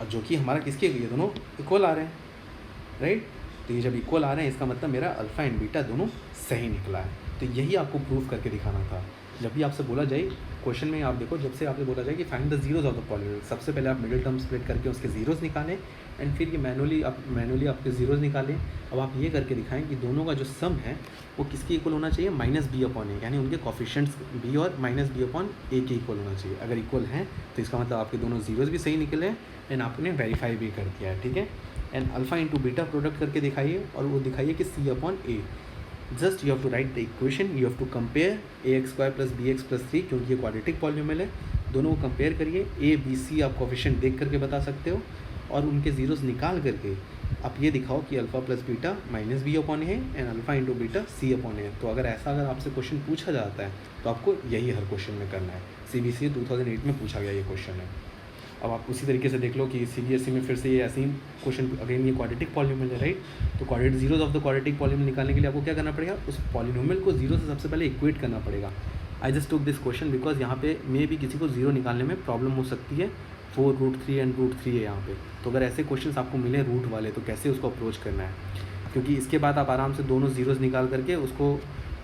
S1: और जो कि हमारा किसके, ये दोनों इक्वल आ रहे हैं, राइट। तो ये जब इक्वल आ रहे हैं इसका मतलब मेरा अल्फ़ा एंड बीटा दोनों सही निकला है। तो यही आपको प्रूफ करके दिखाना था। जब भी आपसे बोला जाए क्वेश्चन में, आप देखो जब से आपसे बोला जाए कि find the zeros of the polynomial, सबसे पहले आप मिडिल टर्म स्प्लिट करके उसके जीरोज निकालें एंड फिर ये मैनुअली आपके जीरोज निकालें। अब आप ये करके दिखाएं कि दोनों का जो सम है वो किसके इक्वल होना चाहिए, -b/a, यानी उनके कोफिशिएंट्स b और -b/a के इक्वल होना चाहिए। अगर इक्वल हैं तो इसका मतलब आपके दोनों जीरोज भी सही निकले हैं एंड आपने वेरीफाई भी कर दिया है, ठीक है। And alpha into beta product करके दिखाइए और वो दिखाइए कि c/a। Just you have to write the equation, you have to compare ax² + bx + 3, क्योंकि ये क्वाड्रेटिक पॉलीनोमियल है। दोनों को कंपेयर करिए, a b c आप कोफिशिएंट देख करके बता सकते हो और उनके जीरोस निकाल करके आप ये दिखाओ कि अल्फ़ा + बीटा -b/a है and alpha into beta c/a है। तो अगर आपसे क्वेश्चन पूछा जाता है तो आपको यही हर क्वेश्चन में करना है। CBSE 2008 में पूछा गया ये क्वेश्चन है। अब आप उसी तरीके से देख लो कि CBSE में फिर से ये ऐसे ही क्वेश्चन, अगेन ये क्वाड्रेटिक पॉलीनोमियल है, राइट। तो quadratic zeros of the quadratic polynomial निकालने के लिए आपको क्या करना पड़ेगा, उस पॉलीनोमियल को जीरो से सबसे पहले इक्वेट करना पड़ेगा। I just took this question because यहाँ पे मे भी किसी को जीरो निकालने में प्रॉब्लम हो सकती है। 4√3 एंड √3 है यहाँ पे। तो अगर ऐसे क्वेश्चन आपको मिले रूट वाले तो कैसे उसको अप्रोच करना है, क्योंकि इसके बाद आप आराम से दोनों जीरोज निकाल करके उसको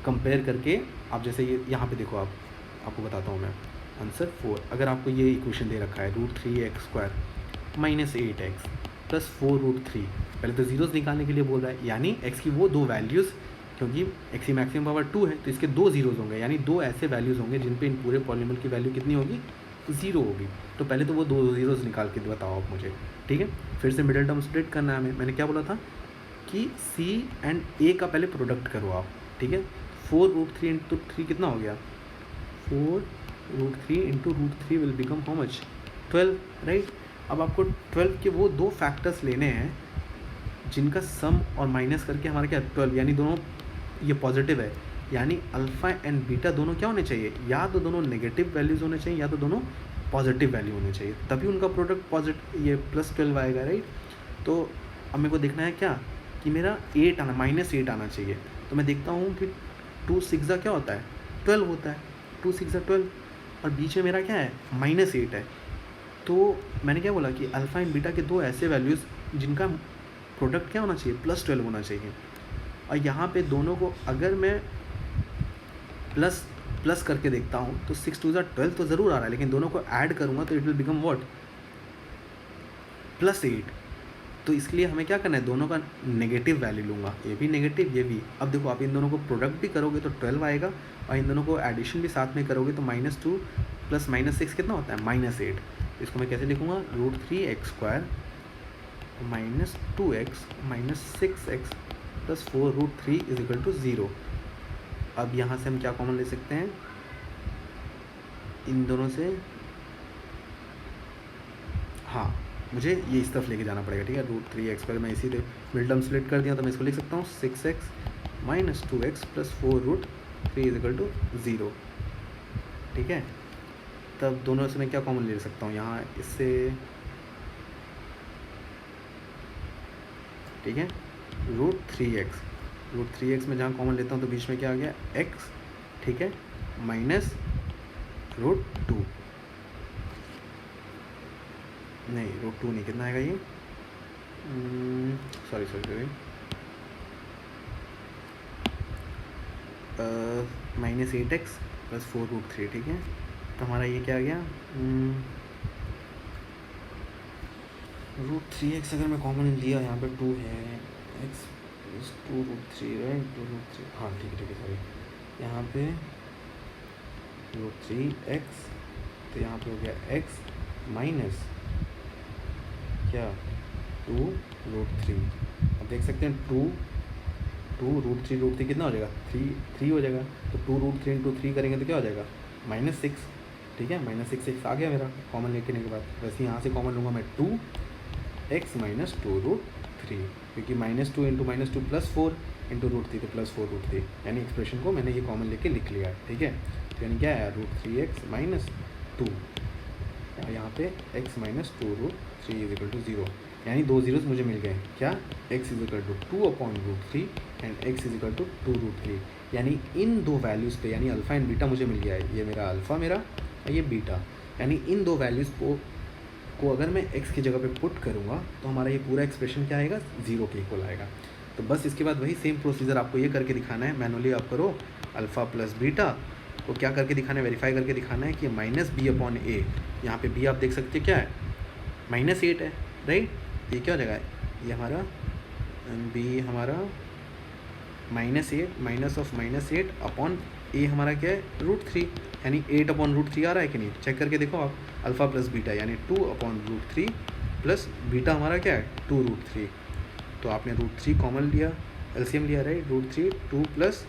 S1: कंपेयर करके आप जैसे ये यहाँ पे देखो, आपको बताता हूँ मैं आंसर 4। अगर आपको ये इक्वेशन दे रखा है √3x² - 8x + 4√3, पहले तो जीरोस निकालने के लिए बोल रहा है, यानी x की वो दो वैल्यूज़, क्योंकि x की मैक्सिमम पावर 2 है तो इसके दो जीरोस होंगे, यानी दो ऐसे वैल्यूज़ होंगे जिन पे इन पूरे पॉलीनोमियल की वैल्यू कितनी होगी, 0 होगी। तो पहले तो वो दो जीरोस निकाल के बताओ आप मुझे, ठीक है। फिर से मिडिल टर्म स्प्लिट करना है हमें। मैंने क्या बोला था कि c एंड a का पहले प्रोडक्ट करो आप, ठीक है। 4√3 × 3 कितना हो गया, 4√3 × √3 will become how much, 12, right. अब आपको 12 के वो दो फैक्टर्स लेने हैं जिनका सम और माइनस करके हमारा क्या 12, यानी दोनों ये पॉजिटिव है, यानी अल्फ़ा एंड बीटा दोनों क्या होने चाहिए, या तो दोनों नेगेटिव वैल्यूज़ होने चाहिए या तो दोनों पॉजिटिव वैल्यू होने चाहिए, तभी उनका प्रोडक्ट पॉजिटिव ये +12 आएगा, राइट। तो अब मेरे को देखना है क्या कि मेरा 8 आना, -8 आना चाहिए। तो मैं देखता हूँ कि 2 6 क्या होता है, 12 होता है, 2 6 12, और बीच में मेरा क्या है -8 है। तो मैंने क्या बोला कि अल्फ़ा एंड बीटा के दो ऐसे वैल्यूज़ जिनका प्रोडक्ट क्या होना चाहिए, +12 होना चाहिए। और यहाँ पे दोनों को अगर मैं प्लस करके देखता हूँ तो 6 2 12 तो ज़रूर आ रहा है, लेकिन दोनों को ऐड करूँगा तो इट विल बिकम व्हाट, +8। तो इसलिए हमें क्या करना है, दोनों का नेगेटिव वैल्यू लूँगा, ये भी नेगेटिव ये भी। अब देखो आप इन दोनों को प्रोडक्ट भी करोगे तो 12 आएगा और इन दोनों को एडिशन भी साथ में करोगे तो -2 + -6 कितना होता है, -8। इसको मैं कैसे लिखूँगा, √3x² - 2x - 6x + 4√3 = 0। अब यहाँ से हम क्या कॉमन ले सकते हैं, इन दोनों से, हाँ मुझे ये इस तरफ लेके जाना पड़ेगा, ठीक है। √3x² मैं इसी मिडिल टर्म स्प्लिट कर दिया तो मैं इसको लिख सकता हूँ 6x - 2x + 4√3 = 0, ठीक है। तब दोनों से मैं क्या कॉमन ले सकता हूँ यहाँ इससे, ठीक है। √3x में जहाँ कॉमन लेता हूँ तो बीच में क्या आ गया, x, ठीक है, -√2, नहीं √2 नहीं, कितना आएगा ये, सॉरी -8x + 4√3, ठीक है। तो हमारा ये क्या आ गया, √3x अगर मैं कॉमन लिया, यहाँ पे 2 है, x + 2√3, राइट, 2√3, हाँ ठीक है सॉरी, यहाँ पे √3x, तो यहाँ पे हो गया x माइनस क्या 2√3। अब देख सकते हैं 2√3 कितना हो जाएगा, 3 हो जाएगा। तो 2√3 × 3 करेंगे तो क्या हो जाएगा, -6, ठीक है। -6 आ गया मेरा कॉमन लेने के बाद। वैसे यहाँ से कॉमन लूँगा मैं 2x - 2√3, क्योंकि -2 × -2 +4 × √3 तो +4√3, यानी एक्सप्रेशन को मैंने ये कॉमन लेके लिख लिया है, ठीक है। तो यानी क्या है, √3x - 2, यहाँ पे x - 2√3 = 0, यानी दो जीरोस मुझे मिल गए, क्या, x = 2/√3 एंड x = 2√3, यानी इन दो वैल्यूज़ पे, यानी अल्फ़ा एंड बीटा मुझे मिल गया है, ये मेरा अल्फ़ा मेरा और ये बीटा, यानी इन दो वैल्यूज़ को को अगर मैं x की जगह पे पुट करूँगा तो हमारा ये पूरा एक्सप्रेशन क्या आएगा, 0 के इक्वल आएगा। तो बस इसके बाद वही सेम प्रोसीजर आपको ये करके दिखाना है, मैनुअली आप करो अल्फ़ा प्लस बीटा को क्या करके दिखाना है, वेरीफाई करके दिखाना है कि माइनस बी अपॉन ए, यहाँ पे बी आप देख सकते हैं क्या है, -8 है, राइट। ये क्या हो जाएगा, ये हमारा बी हमारा -8 माइनस ऑफ -8 अपॉन ए हमारा क्या है, √3, यानी 8 अपॉन √3 आ रहा है कि नहीं, चेक करके देखो आप। अल्फ़ा प्लस बीटा यानी 2 अपॉन √3 प्लस बीटा हमारा क्या है 2√3, तो आपने √3 कॉमन लिया, एलसीएम लिया, राइट। √3 2 +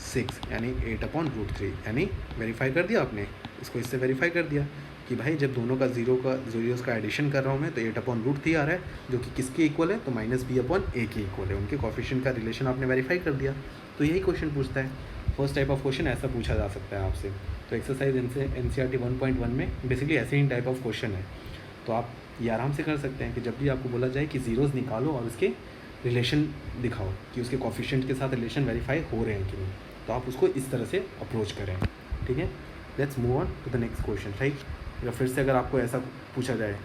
S1: 6 यानी 8 अपॉन √3, यानी वेरीफाई कर दिया आपने, इसको इससे वेरीफाई कर दिया कि भाई जब दोनों का जीरोज़ का एडिशन कर रहा हूँ मैं तो 8 अपॉन √3 आ रहा है, जो कि किसके इक्वल है, तो -b अपॉन a के इक्वल है। उनके कोफिशिएंट का रिलेशन आपने वेरीफाई कर दिया। तो यही क्वेश्चन पूछता है, फर्स्ट टाइप ऑफ क्वेश्चन ऐसा पूछा जा सकता है आपसे। तो एक्सरसाइज NCERT 1.1 में बेसिकली ऐसे ही टाइप ऑफ क्वेश्चन है, तो आप ये आराम से कर सकते हैं कि जब भी आपको बोला जाए कि ज़ीरोज़ निकालो और उसके रिलेशन दिखाओ कि उसके कोफिशिएंट के साथ रिलेशन वेरीफाई हो रहे हैं कि नहीं, तो आप उसको इस तरह से अप्रोच करें, ठीक है। Let's move on to the next question, right. या फिर से अगर आपको ऐसा पूछा जाए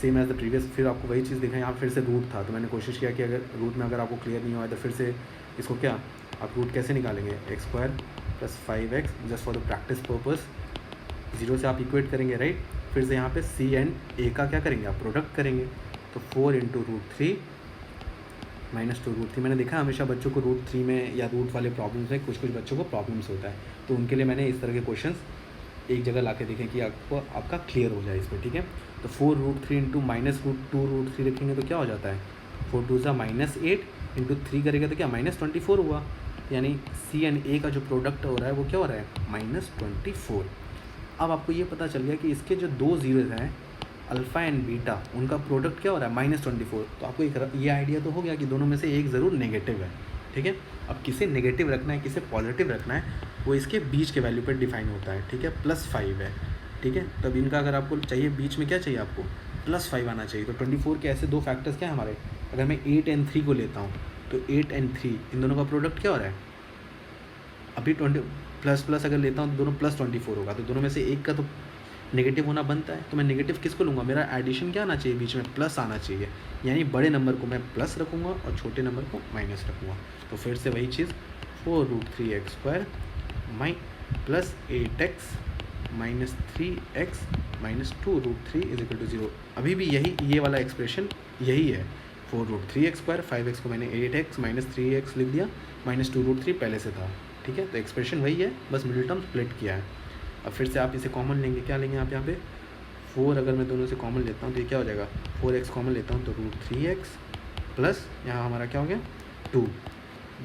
S1: सेम एज द प्रीवियस, फिर आपको वही चीज़ दिखाएं, यहाँ फिर से रूट था, तो मैंने कोशिश किया कि अगर रूट में अगर आपको क्लियर नहीं हुआ तो फिर से इसको क्या आप रूट कैसे निकालेंगे, x² + 5x just for the practice purpose, 0 से आप इक्वेट करेंगे, राइट। फिर से यहाँ पे c एंड a का क्या करेंगे, आप प्रोडक्ट करेंगे, तो 4 × √3 - 2√3। मैंने देखा हमेशा बच्चों को √3 में या रूट वाले प्रॉब्लम्स में कुछ बच्चों को प्रॉब्लम्स होता है, तो उनके लिए मैंने इस तरह के क्वेश्चंस एक जगह ला के देखें कि आपका क्लियर हो जाए इसमें, ठीक है। तो 4√3 × -2√3 लिखेंगे तो क्या हो जाता है, 4 2 -8 × 3 करेगा तो क्या -24 हुआ, यानी सी एंड ए का जो प्रोडक्ट हो रहा है वो क्या हो रहा है, -24। अब आपको ये पता चल गया कि इसके जो दो जीरोज़ हैं अल्फ़ा एंड बीटा, उनका प्रोडक्ट क्या हो रहा है, -24। तो आपको एक ये आइडिया तो हो गया कि दोनों में से एक ज़रूर नेगेटिव है, ठीक है। अब किसे नेगेटिव रखना है किसे पॉजिटिव रखना है वो इसके बीच के वैल्यू पर डिफाइन होता है, ठीक है। +5 है, ठीक है। तब इनका अगर आपको चाहिए बीच में क्या चाहिए, आपको +5 आना चाहिए। तो 24 के ऐसे दो फैक्टर्स क्या है हमारे, अगर मैं 8 एंड 3 को लेता हूँ तो 8 एंड 3 इन दोनों का प्रोडक्ट क्या हो रहा है, अभी 20 ++ अगर लेता हूँ तो दोनों +24 होगा, तो दोनों में से एक का तो नेगेटिव होना बनता है। तो मैं नेगेटिव किसको लूँगा, मेरा एडिशन क्या आना चाहिए, बीच में प्लस आना चाहिए, यानी बड़े नंबर को मैं प्लस रखूँगा और छोटे नंबर को माइनस रखूँगा। तो फिर से वही चीज़ 4√3x² + 8x - 3x - 2√3 = 0। अभी भी यही ये वाला एक्सप्रेशन यही है, 4√3x², 5x को मैंने 8x - 3x लिख दिया, -2√3 पहले से था, ठीक है। तो एक्सप्रेशन वही है, बस मिडिल टर्म स्प्लिट किया है। अब फिर से आप इसे कॉमन लेंगे, क्या लेंगे आप यहाँ पे 4, अगर मैं दोनों से कॉमन लेता हूँ तो ये क्या हो जाएगा, 4x कॉमन लेता हूँ तो √3x प्लस यहाँ हमारा क्या हो गया 2,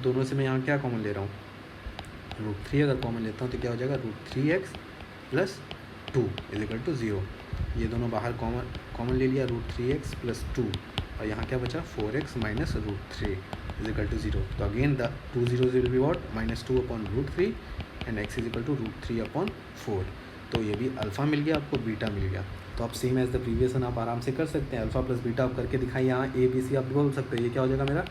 S1: दोनों से मैं यहाँ क्या कॉमन ले रहा हूँ √3, अगर कॉमन लेता हूँ तो क्या हो जाएगा √3x + 2 = 0। ये दोनों बाहर कॉमन ले लिया, √3x + 2, और यहाँ क्या बचा 4x - √3 = 0। तो again the 2 zeros will be what, -2 upon √3 and x = √3/4। तो ये भी अल्फ़ा मिल गया आपको, बीटा मिल गया। तो आप same as the previous one आप आराम से कर सकते हैं, अल्फ़ा प्लस बीटा आप करके दिखाएं, यहाँ a b c आप बोल सकते हैं। ये क्या हो जाएगा मेरा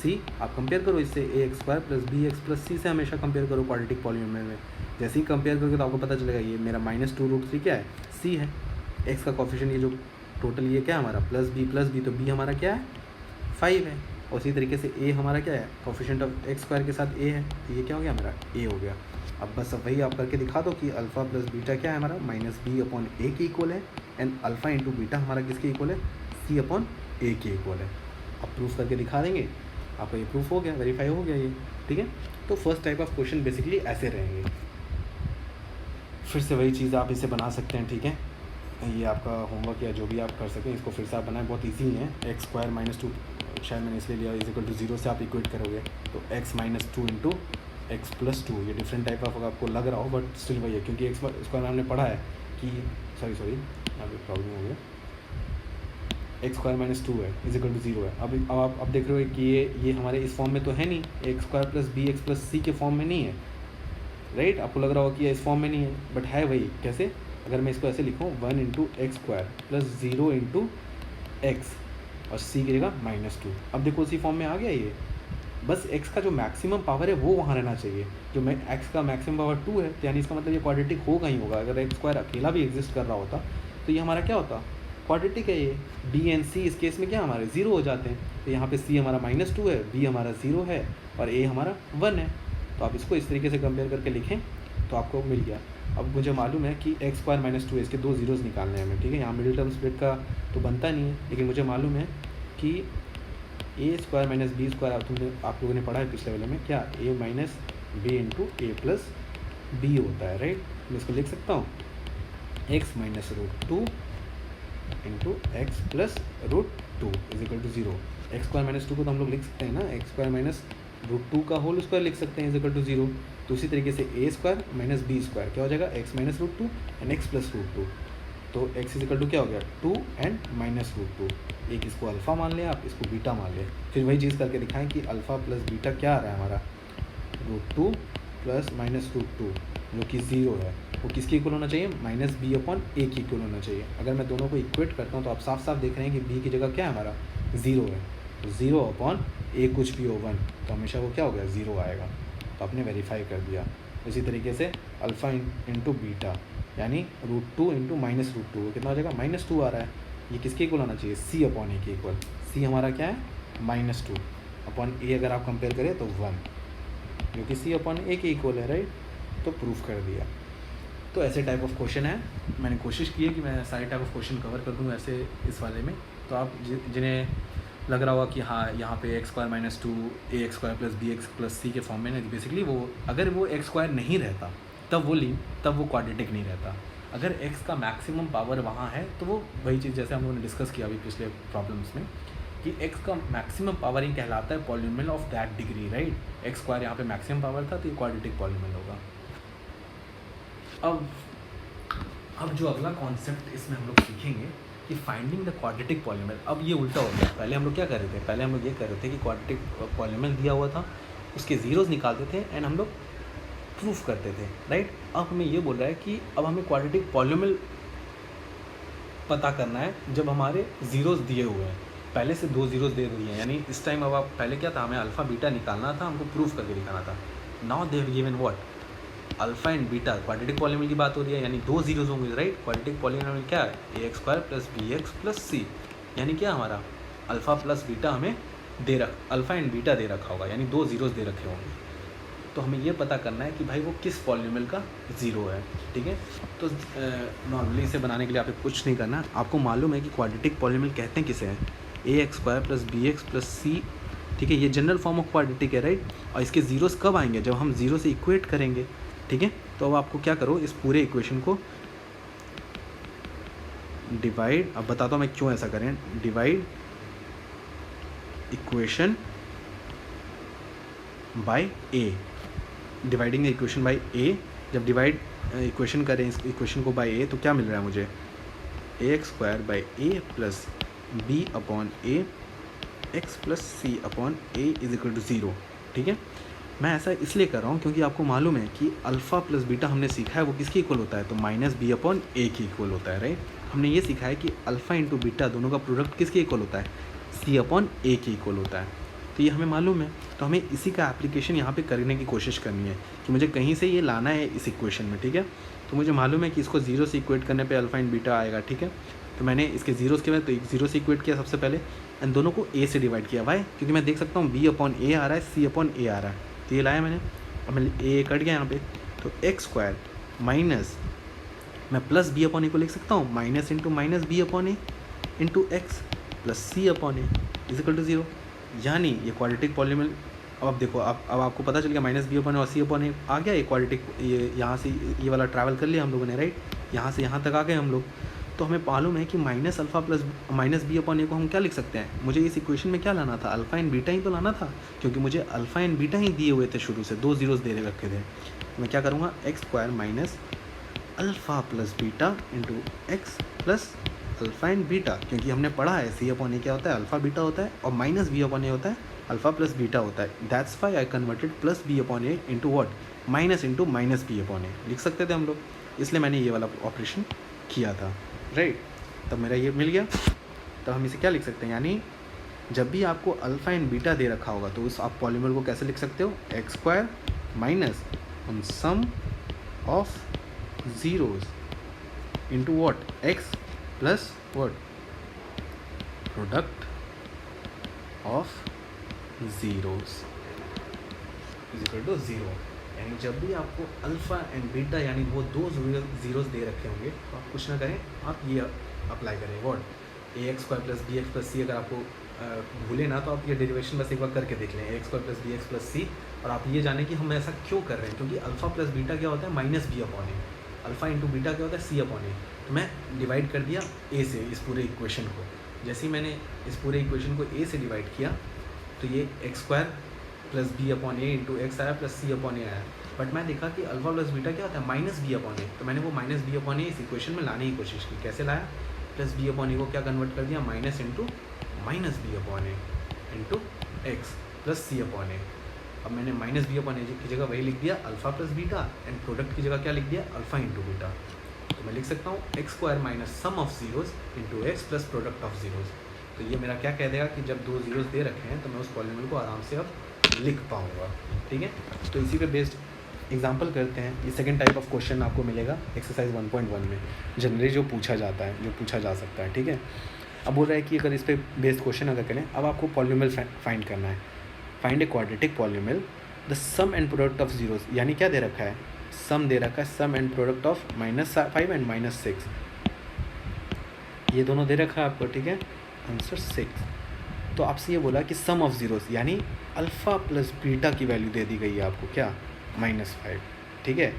S1: c, आप कंपेयर करो इससे, ax² + bx + c से हमेशा कंपेयर करो क्वाड्रेटिक पॉलीनोमियल में। जैसे ही कंपेयर करोगे तो आपको पता चलेगा ये मेरा -2√3 क्या है, c है, x का कोफिशिएंट ये जो टोटल ये क्या है हमारा +b, तो b हमारा क्या है 5 है, और उसी तरीके से a हमारा क्या है, कोफिशिएंट ऑफ x² के साथ a है, तो ये क्या हो गया मेरा a हो गया। अब बस अब वही आप करके दिखा दो कि अल्फ़ा प्लस बीटा क्या है हमारा -b/a के इक्वल है, एंड अल्फ़ा इंटू बीटा हमारा किसके इक्वल है, c/a के इक्वल है। अब प्रूफ करके दिखा देंगे, आपका ये प्रूफ हो गया, वेरीफाई हो गया ये, ठीक है। तो first type of question basically ऐसे रहेंगे। फिर से वही चीज़ आप इसे बना सकते हैं, ठीक है। ये आपका होमवर्क या जो भी आप कर सकें, इसको फिर से आप बनाएं, बहुत ईजी है। x² - 2 शायद मैंने इसलिए लिया = 0 से आप इक्वेट करोगे तो x - 2 × x + 2, ये डिफरेंट टाइप ऑफ आपको लग रहा हो बट स्टिल वही है, क्योंकि इसको हमने पढ़ा है कि सॉरी यहाँ पे प्रॉब्लम हो गया, x² - 2 है = 0 है। अब आप देख रहे हो कि ये हमारे इस फॉर्म में तो है नहीं, x² + bx + c के फॉर्म में नहीं है, राइट। आपको लग रहा हो कि इस फॉर्म में नहीं है, बट है वही। कैसे, अगर मैं इसको ऐसे लिखूँ 1 × x² + 0 × x और c की जगह -2, अब देखो उसी फॉर्म में आ गया ये। बस x का जो मैक्सिमम पावर है वो वहाँ रहना चाहिए, जो मैं x का मैक्सिमम पावर 2 है, तो यानी इसका मतलब ये क्वाड्रेटिक होगा ही होगा। अगर x² अकेला भी एग्जिस्ट कर रहा होता तो ये हमारा क्या होता क्वाड्रेटिक है ये। बी एंड सी इस केस में क्या हमारे ज़ीरो हो जाते हैं, तो यहाँ पे सी हमारा -2 है, बी हमारा 0 है और ए हमारा 1 है। तो आप इसको इस तरीके से कंपेयर करके लिखें तो आपको मिल गया। अब मुझे मालूम है कि x² - 2 इसके 2 ज़ीरोज़ निकालने हैं हमें, ठीक है। यहाँ मिडिल टर्म स्प्लिट का तो बनता नहीं है, लेकिन मुझे मालूम है कि a² - b² आप लोगों ने पढ़ा है पिछले वाले में, क्या a minus b into A plus B होता है, राइट। मैं इसको लिख सकता हूँ x - √2 into x plus √2 is equal to 0। x² - 2 को तो हम लोग लिख सकते हैं ना, x² - √2 का होल स्क्वायर लिख सकते हैं इज इक्वल टू 0। तो उसी तरीके से a² - b² क्या हो जाएगा, x - √2 एंड x प्लस √2। तो x इज इक्वल टू क्या हो गया 2 एंड -√2। एक इसको अल्फ़ा मान लिया आप, इसको बीटा मान लिया, फिर वही चीज़ करके दिखाएं कि अल्फ़ा प्लस बीटा क्या आ रहा है हमारा, √2 प्लस -√2 जो कि 0 है, वो किसके इक्वल होना चाहिए, -b/a की इक्वल होना चाहिए। अगर मैं दोनों को इक्वेट करता हूँ तो आप साफ साफ देख रहे हैं कि b की जगह क्या है हमारा 0 है, तो 0/a कुछ भी हो 1, तो हमेशा वो क्या हो गया 0 आएगा। तो आपने वेरीफाई कर दिया। इसी तरीके से अल्फ़ा इंटू बीटा यानी √2 इंटू -√2 कितना हो जाएगा, -2 आ रहा है, ये किसके इक्वल होना चाहिए, c/a के इक्वल। c हमारा क्या है -2/a, अगर आप कंपेयर करें तो 1, जो कि c/a के इक्वल है, राइट। तो प्रूफ कर दिया। तो ऐसे टाइप ऑफ क्वेश्चन है, मैंने कोशिश की है कि मैं सारे टाइप ऑफ क्वेश्चन कवर कर दूँ ऐसे इस वाले में। तो आप जिन्हें लग रहा होगा कि हाँ यहाँ पे x² - 2 ax² + bx + c के फॉर्म में, बेसिकली वो अगर वो x² नहीं रहता तब वो क्वाड्रेटिक नहीं रहता। अगर x का मैक्सिमम पावर वहाँ है तो वो वही चीज़ जैसे हम लोगों ने डिस्कस किया अभी पिछले प्रॉब्लम्स में कि x का मैक्सिमम पावर ही कहलाता है polynomial of that degree, right. x² यहाँ पे मैक्सिमम पावर था तो ये क्वाड्रेटिक पॉलिनोमियल होगा। अब जो अगला कॉन्सेप्ट इसमें हम लोग सीखेंगे कि फाइंडिंग द क्वाड्रेटिक पॉलिनोमियल। अब ये उल्टा हो गया, पहले हम लोग क्या कर रहे थे, पहले हम लोग ये कर रहे थे कि क्वाड्रेटिक पॉलिनोमियल दिया हुआ था, उसके ज़ीरोज़ निकालते थे एंड हम लोग प्रूफ करते थे, राइट। अब हमें ये बोल रहा है कि अब हमें क्वाड्रेटिक पॉलिनोमियल पता करना है जब हमारे ज़ीरोज़ दिए हुए हैं, पहले से 2 ज़ीरोज़ दे दिए हैं, यानी इस टाइम अब आप पहले क्या था, हमें अल्फ़ा बीटा निकालना था, हमको प्रूफ करके दिखाना था। Now they have given what, alpha and beta. Quadratic polynomial की बात हो रही है, यानी 2 ज़ीरोज़ होंगे, राइट। क्वाड्रेटिक पॉलिनोमियल क्या है, ax² + bx + c, यानी क्या हमारा अल्फ़ा प्लस बीटा हमें अल्फ़ा एंड बीटा दे रखा होगा, यानी 2 ज़ीरोज़ दे रखे होंगे। तो हमें ये पता करना है कि भाई वो किस पॉलिनोमियल का 0 है, ठीक है। तो नॉर्मली इसे बनाने के लिए आपको कुछ नहीं करना, आपको मालूम है कि क्वाड्रेटिक पॉलिनोमियल कहते हैं किसे हैं, ax² + bx + c, ठीक है। ये जनरल फॉर्म ऑफ क्वाड्रेटिक है, राइट। और इसके ज़ीरोज़ कब आएंगे, जब हम 0 से इक्वेट करेंगे, ठीक है। तो अब आपको क्या करो, इस पूरे इक्वेशन को डिवाइड, अब बताता हूँ मैं क्यों ऐसा करें, divide equation by a, dividing equation by a. जब डिवाइड इक्वेशन करें इस इक्वेशन को बाय ए तो क्या मिल रहा है मुझे, ax² / a + b/a x + c/a is equal to 0, ठीक है। मैं ऐसा इसलिए कर रहा हूँ क्योंकि आपको मालूम है कि अल्फ़ा प्लस बीटा हमने सीखा है वो किसके इक्वल होता है, तो -b/a की इक्वल होता है, राइट। हमने ये सीखा है कि अल्फ़ा इंटू बीटा दोनों का प्रोडक्ट किसके इक्वल होता है, c/a के इक्वल होता है। तो ये हमें मालूम है, तो हमें इसी का एप्लीकेशन यहाँ पे करने की कोशिश करनी है कि मुझे कहीं से ये लाना है इस इक्वेशन में, ठीक है। तो मुझे मालूम है कि इसको 0 से इक्वेट करने पे अल्फ़ा एंड बीटा आएगा, ठीक है। तो मैंने इसके ज़ीरोज़ के बाद तो 0 से इक्वेट किया सबसे पहले एंड दोनों को a से डिवाइड किया, वाई, क्योंकि मैं देख सकता हूँ b/a आ रहा है, c/a आ रहा है, तो ये लाया मैंने। अब मैं a कट गया यहाँ पे, तो x² माइनस मैं प्लस b/a को लिख सकता हूँ, minus into -b/a into x plus c/a is equal to 0, यानी ये क्वाड्रेटिक पॉलिनोमियल। अब देखो अब आपको पता चल गया -b/a और c/a आ गया, ये क्वाड्रेटिक, ये यहाँ से ये वाला ट्रैवल कर लिया हम लोगों ने, राइट। यहाँ से यहाँ तक आ गए हम लोग। तो हमें मालूम है कि -α + -b/a को हम क्या लिख सकते हैं, मुझे इस इक्वेशन में क्या लाना था, अल्फ़ा एंड बीटा ही तो लाना था, क्योंकि मुझे अल्फ़ा एंड बीटा ही दिए हुए थे शुरू से, 2 ज़ीरोज़ दे रखे थे। तो मैं क्या करूँगा, x² minus alpha plus beta into x plus alpha and beta, क्योंकि हमने पढ़ा है c/a क्या होता है, अल्फ़ा बीटा होता है, और -b/a होता है, अल्फ़ा प्लस बीटा होता है। That's why I converted plus b/a into what, minus into -b/a लिख सकते थे हम लोग, इसलिए मैंने ये वाला ऑपरेशन किया था, राइट। तब मेरा ये मिल गया। तब हम इसे क्या लिख सकते हैं, यानी जब भी आपको अल्फ़ा एंड बीटा दे रखा होगा तो उस आप पॉलिनोमियल को कैसे लिख सकते हो, x² minus on sum of zeros into what, x plus what product of zeros is equal to zero. यानी जब भी आपको अल्फ़ा एंड बीटा यानी वो दो ज़ीरोज़ दे रखे होंगे तो आप कुछ ना करें, आप ये अप्लाई करें what a x square plus b x plus c. अगर आपको भूले ना तो आप ये डेरिवेशन बस एक बार करके देख लें, a x square plus b x plus c, और आप ये जानें कि हम ऐसा क्यों कर रहे हैं, क्योंकि अल्फ़ा प्लस बीटा क्या होता है माइनस बी अपॉन ए, अल्फ़ा इंटू बीटा क्या होता है सी अपॉन ए। तो मैं डिवाइड कर दिया ए से इस पूरे इक्वेशन को। जैसे ही मैंने इस पूरे इक्वेशन को ए से डिवाइड किया तो ये x square plus B upon ए इंटू एक्स आया प्लस सी अपॉन ए आया। बट मैं देखा कि अल्फ़ा प्लस बीटा क्या होता है माइनस बी अपॉन ए, तो मैंने वो माइनस बी अपॉन ए इस इक्वेशन में लाने की कोशिश की। कैसे लाया, प्लस बी अपॉन ए को क्या कन्वर्ट कर दिया minus into minus B upon A into x plus C upon a. अब मैंने माइनस बी अपॉन ए की जगह वही लिख दिया alpha plus beta, and product की जगह क्या लिख दिया अल्फ़ा इंटू बीटा। तो मैं लिख सकता हूँ x square minus sum of zeros into x plus product of zeros. तो ये मेरा क्या कह देगा कि जब दो ज़ीरोज़ दे रखे हैं तो मैं उस पॉलीनोमियल को आराम से अब लिख पाऊँगा। ठीक है, तो इसी पे बेस्ड एग्जांपल करते हैं। ये सेकंड टाइप ऑफ क्वेश्चन आपको मिलेगा एक्सरसाइज 1.1 में, जनरली जो पूछा जाता है, जो पूछा जा सकता है। ठीक है, अब बोल रहा है कि अगर इस पे बेस्ड क्वेश्चन अगर करें, अब आपको पॉलीनोमियल फाइंड करना है। Find a quadratic polynomial the sum and product of zeros, यानी क्या दे रखा है सम दे रखा है, sum and product of -5 and -6, ये दोनों दे रखा है आपको। ठीक है, आंसर 6। तो आपसे ये बोला कि सम ऑफ ज़ीरोज़ यानी अल्फ़ा प्लस बीटा की वैल्यू दे दी गई है आपको क्या -5। ठीक है,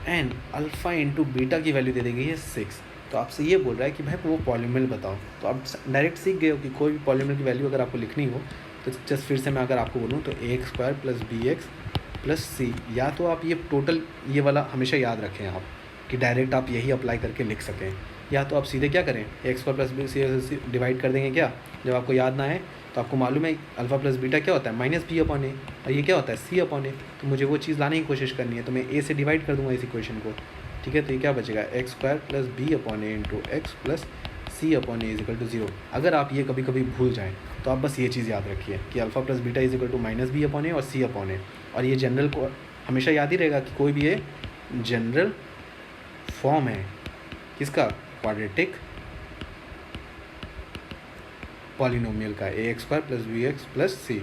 S1: एंड अल्फ़ा इंटू बीटा की वैल्यू दे दी गई है 6। तो आपसे ये बोल रहा है कि भाई वो पॉलीनोमियल बताओ। तो आप डायरेक्ट सीख गए हो कि कोई भी पॉलीनोमियल की वैल्यू अगर आपको लिखनी हो तो जस्ट फिर से मैं अगर आपको बोलूँ तो a x square plus b x plus c, या तो आप ये टोटल ये वाला हमेशा याद रखें आप कि डायरेक्ट आप यही अप्लाई करके लिख सकें, या तो आप सीधे क्या करें x square plus B C divide कर देंगे क्या, जब आपको याद ना आए तो आपको मालूम है अल्फ़ा प्लस बीटा क्या होता है माइनस बी अपॉन ए, और ये क्या होता है सी अपॉन ए। तो मुझे वो चीज़ लाने की कोशिश करनी है, तो मैं ए से डिवाइड कर दूंगा इस इक्वेशन को। ठीक है, तो ये क्या बचेगा x square plus B upon A into x plus C upon A is equal to 0। अगर आप ये कभी कभी भूल जाएँ तो आप बस ये चीज़ याद रखिए कि alpha plus beta is equal to minus B upon a और सी अपॉन ए, और ये जनरल को हमेशा याद ही रहेगा कि कोई भी ये जनरल फॉर्म है किसका क्वाड्रेटिक पॉलिनोमियल का, a x square plus b x plus c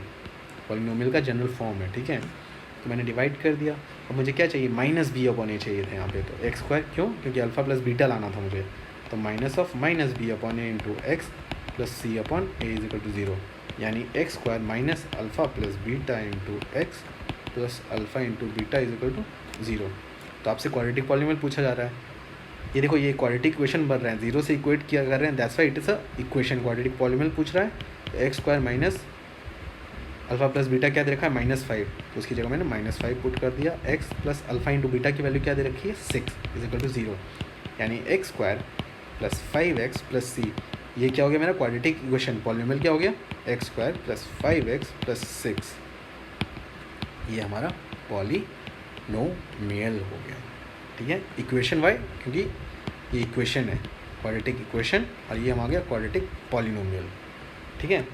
S1: polynomial का जनरल फॉर्म है। ठीक है, तो मैंने डिवाइड कर दिया। अब मुझे क्या चाहिए माइनस बी अपॉन ए चाहिए था यहाँ पे, तो एक्स स्क्वायर क्यों, क्योंकि अल्फ़ा प्लस बीटा लाना था मुझे, तो minus of minus B upon A into x plus C upon A is equal to 0, यानी x square minus alpha plus beta into x plus alpha into beta is equal to 0। तो आपसे क्वाड्रेटिक पॉलिनोमियल पूछा जा रहा है। ये देखो ये क्वाड्रेटिक इक्वेशन बन रहे हैं, 0 से इक्वेट किया कर रहे हैं, that's why it is a equation. Quadratic polynomial पूछ रहा है, तो x square minus alpha plus beta क्या दे रखा है -5, तो उसकी जगह मैंने -5 पुट कर दिया। X plus alpha into beta की वैल्यू क्या दे रखी है 6 इज इक्वल टू 0, यानी x square plus 5x plus c, ये क्या हो गया मेरा क्वाड्रेटिक इक्वेशन। पॉलिनोमियल क्या हो गया x square plus 5x plus 6, ये हमारा पॉलिनोमियल हो गया। ठीक है, इक्वेशन वाई, क्योंकि ये इक्वेशन है क्वाड्रेटिक इक्वेशन, और ये हम आ गया क्वाड्रेटिक पॉलिनोमियल। ठीक है,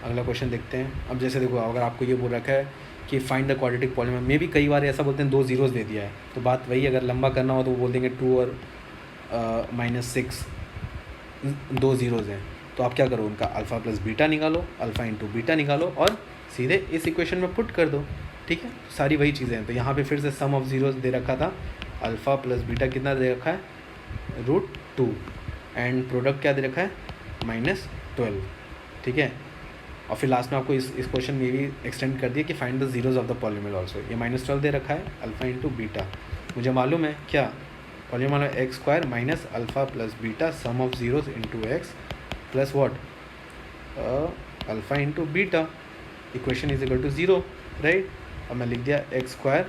S1: अगला क्वेश्चन देखते हैं। अब जैसे देखो अगर आपको ये बोल रखा है कि फाइंड द क्वाड्रेटिक पॉलिनोमियल, में भी कई बार ऐसा बोलते हैं 2 ज़ीरोज़ दे दिया है, तो बात वही अगर लंबा करना हो तो वो बोल देंगे 2 और -6 2 ज़ीरोज़ हैं, तो आप क्या करो उनका अल्फ़ा प्लस बीटा निकालो, अल्फ़ा इंटू बीटा निकालो और सीधे इस इक्वेशन में पुट कर दो। ठीक है, सारी वही चीज़ें हैं। तो यहाँ पे फिर से सम ऑफ ज़ीरोज़ दे रखा था, अल्फ़ा प्लस बीटा कितना दे रखा है √2, एंड प्रोडक्ट क्या दे रखा है -12। ठीक है, और फिर लास्ट में आपको इस क्वेश्चन में भी एक्सटेंड कर दिया कि find the zeros of the polynomial also. ये -12 दे रखा है अल्फ़ा इंटू बीटा, मुझे मालूम है क्या polynomial x square minus alpha plus beta sum of zeros into x plus what alpha into beta, equation is equal to 0, right. अब मैं लिख दिया x square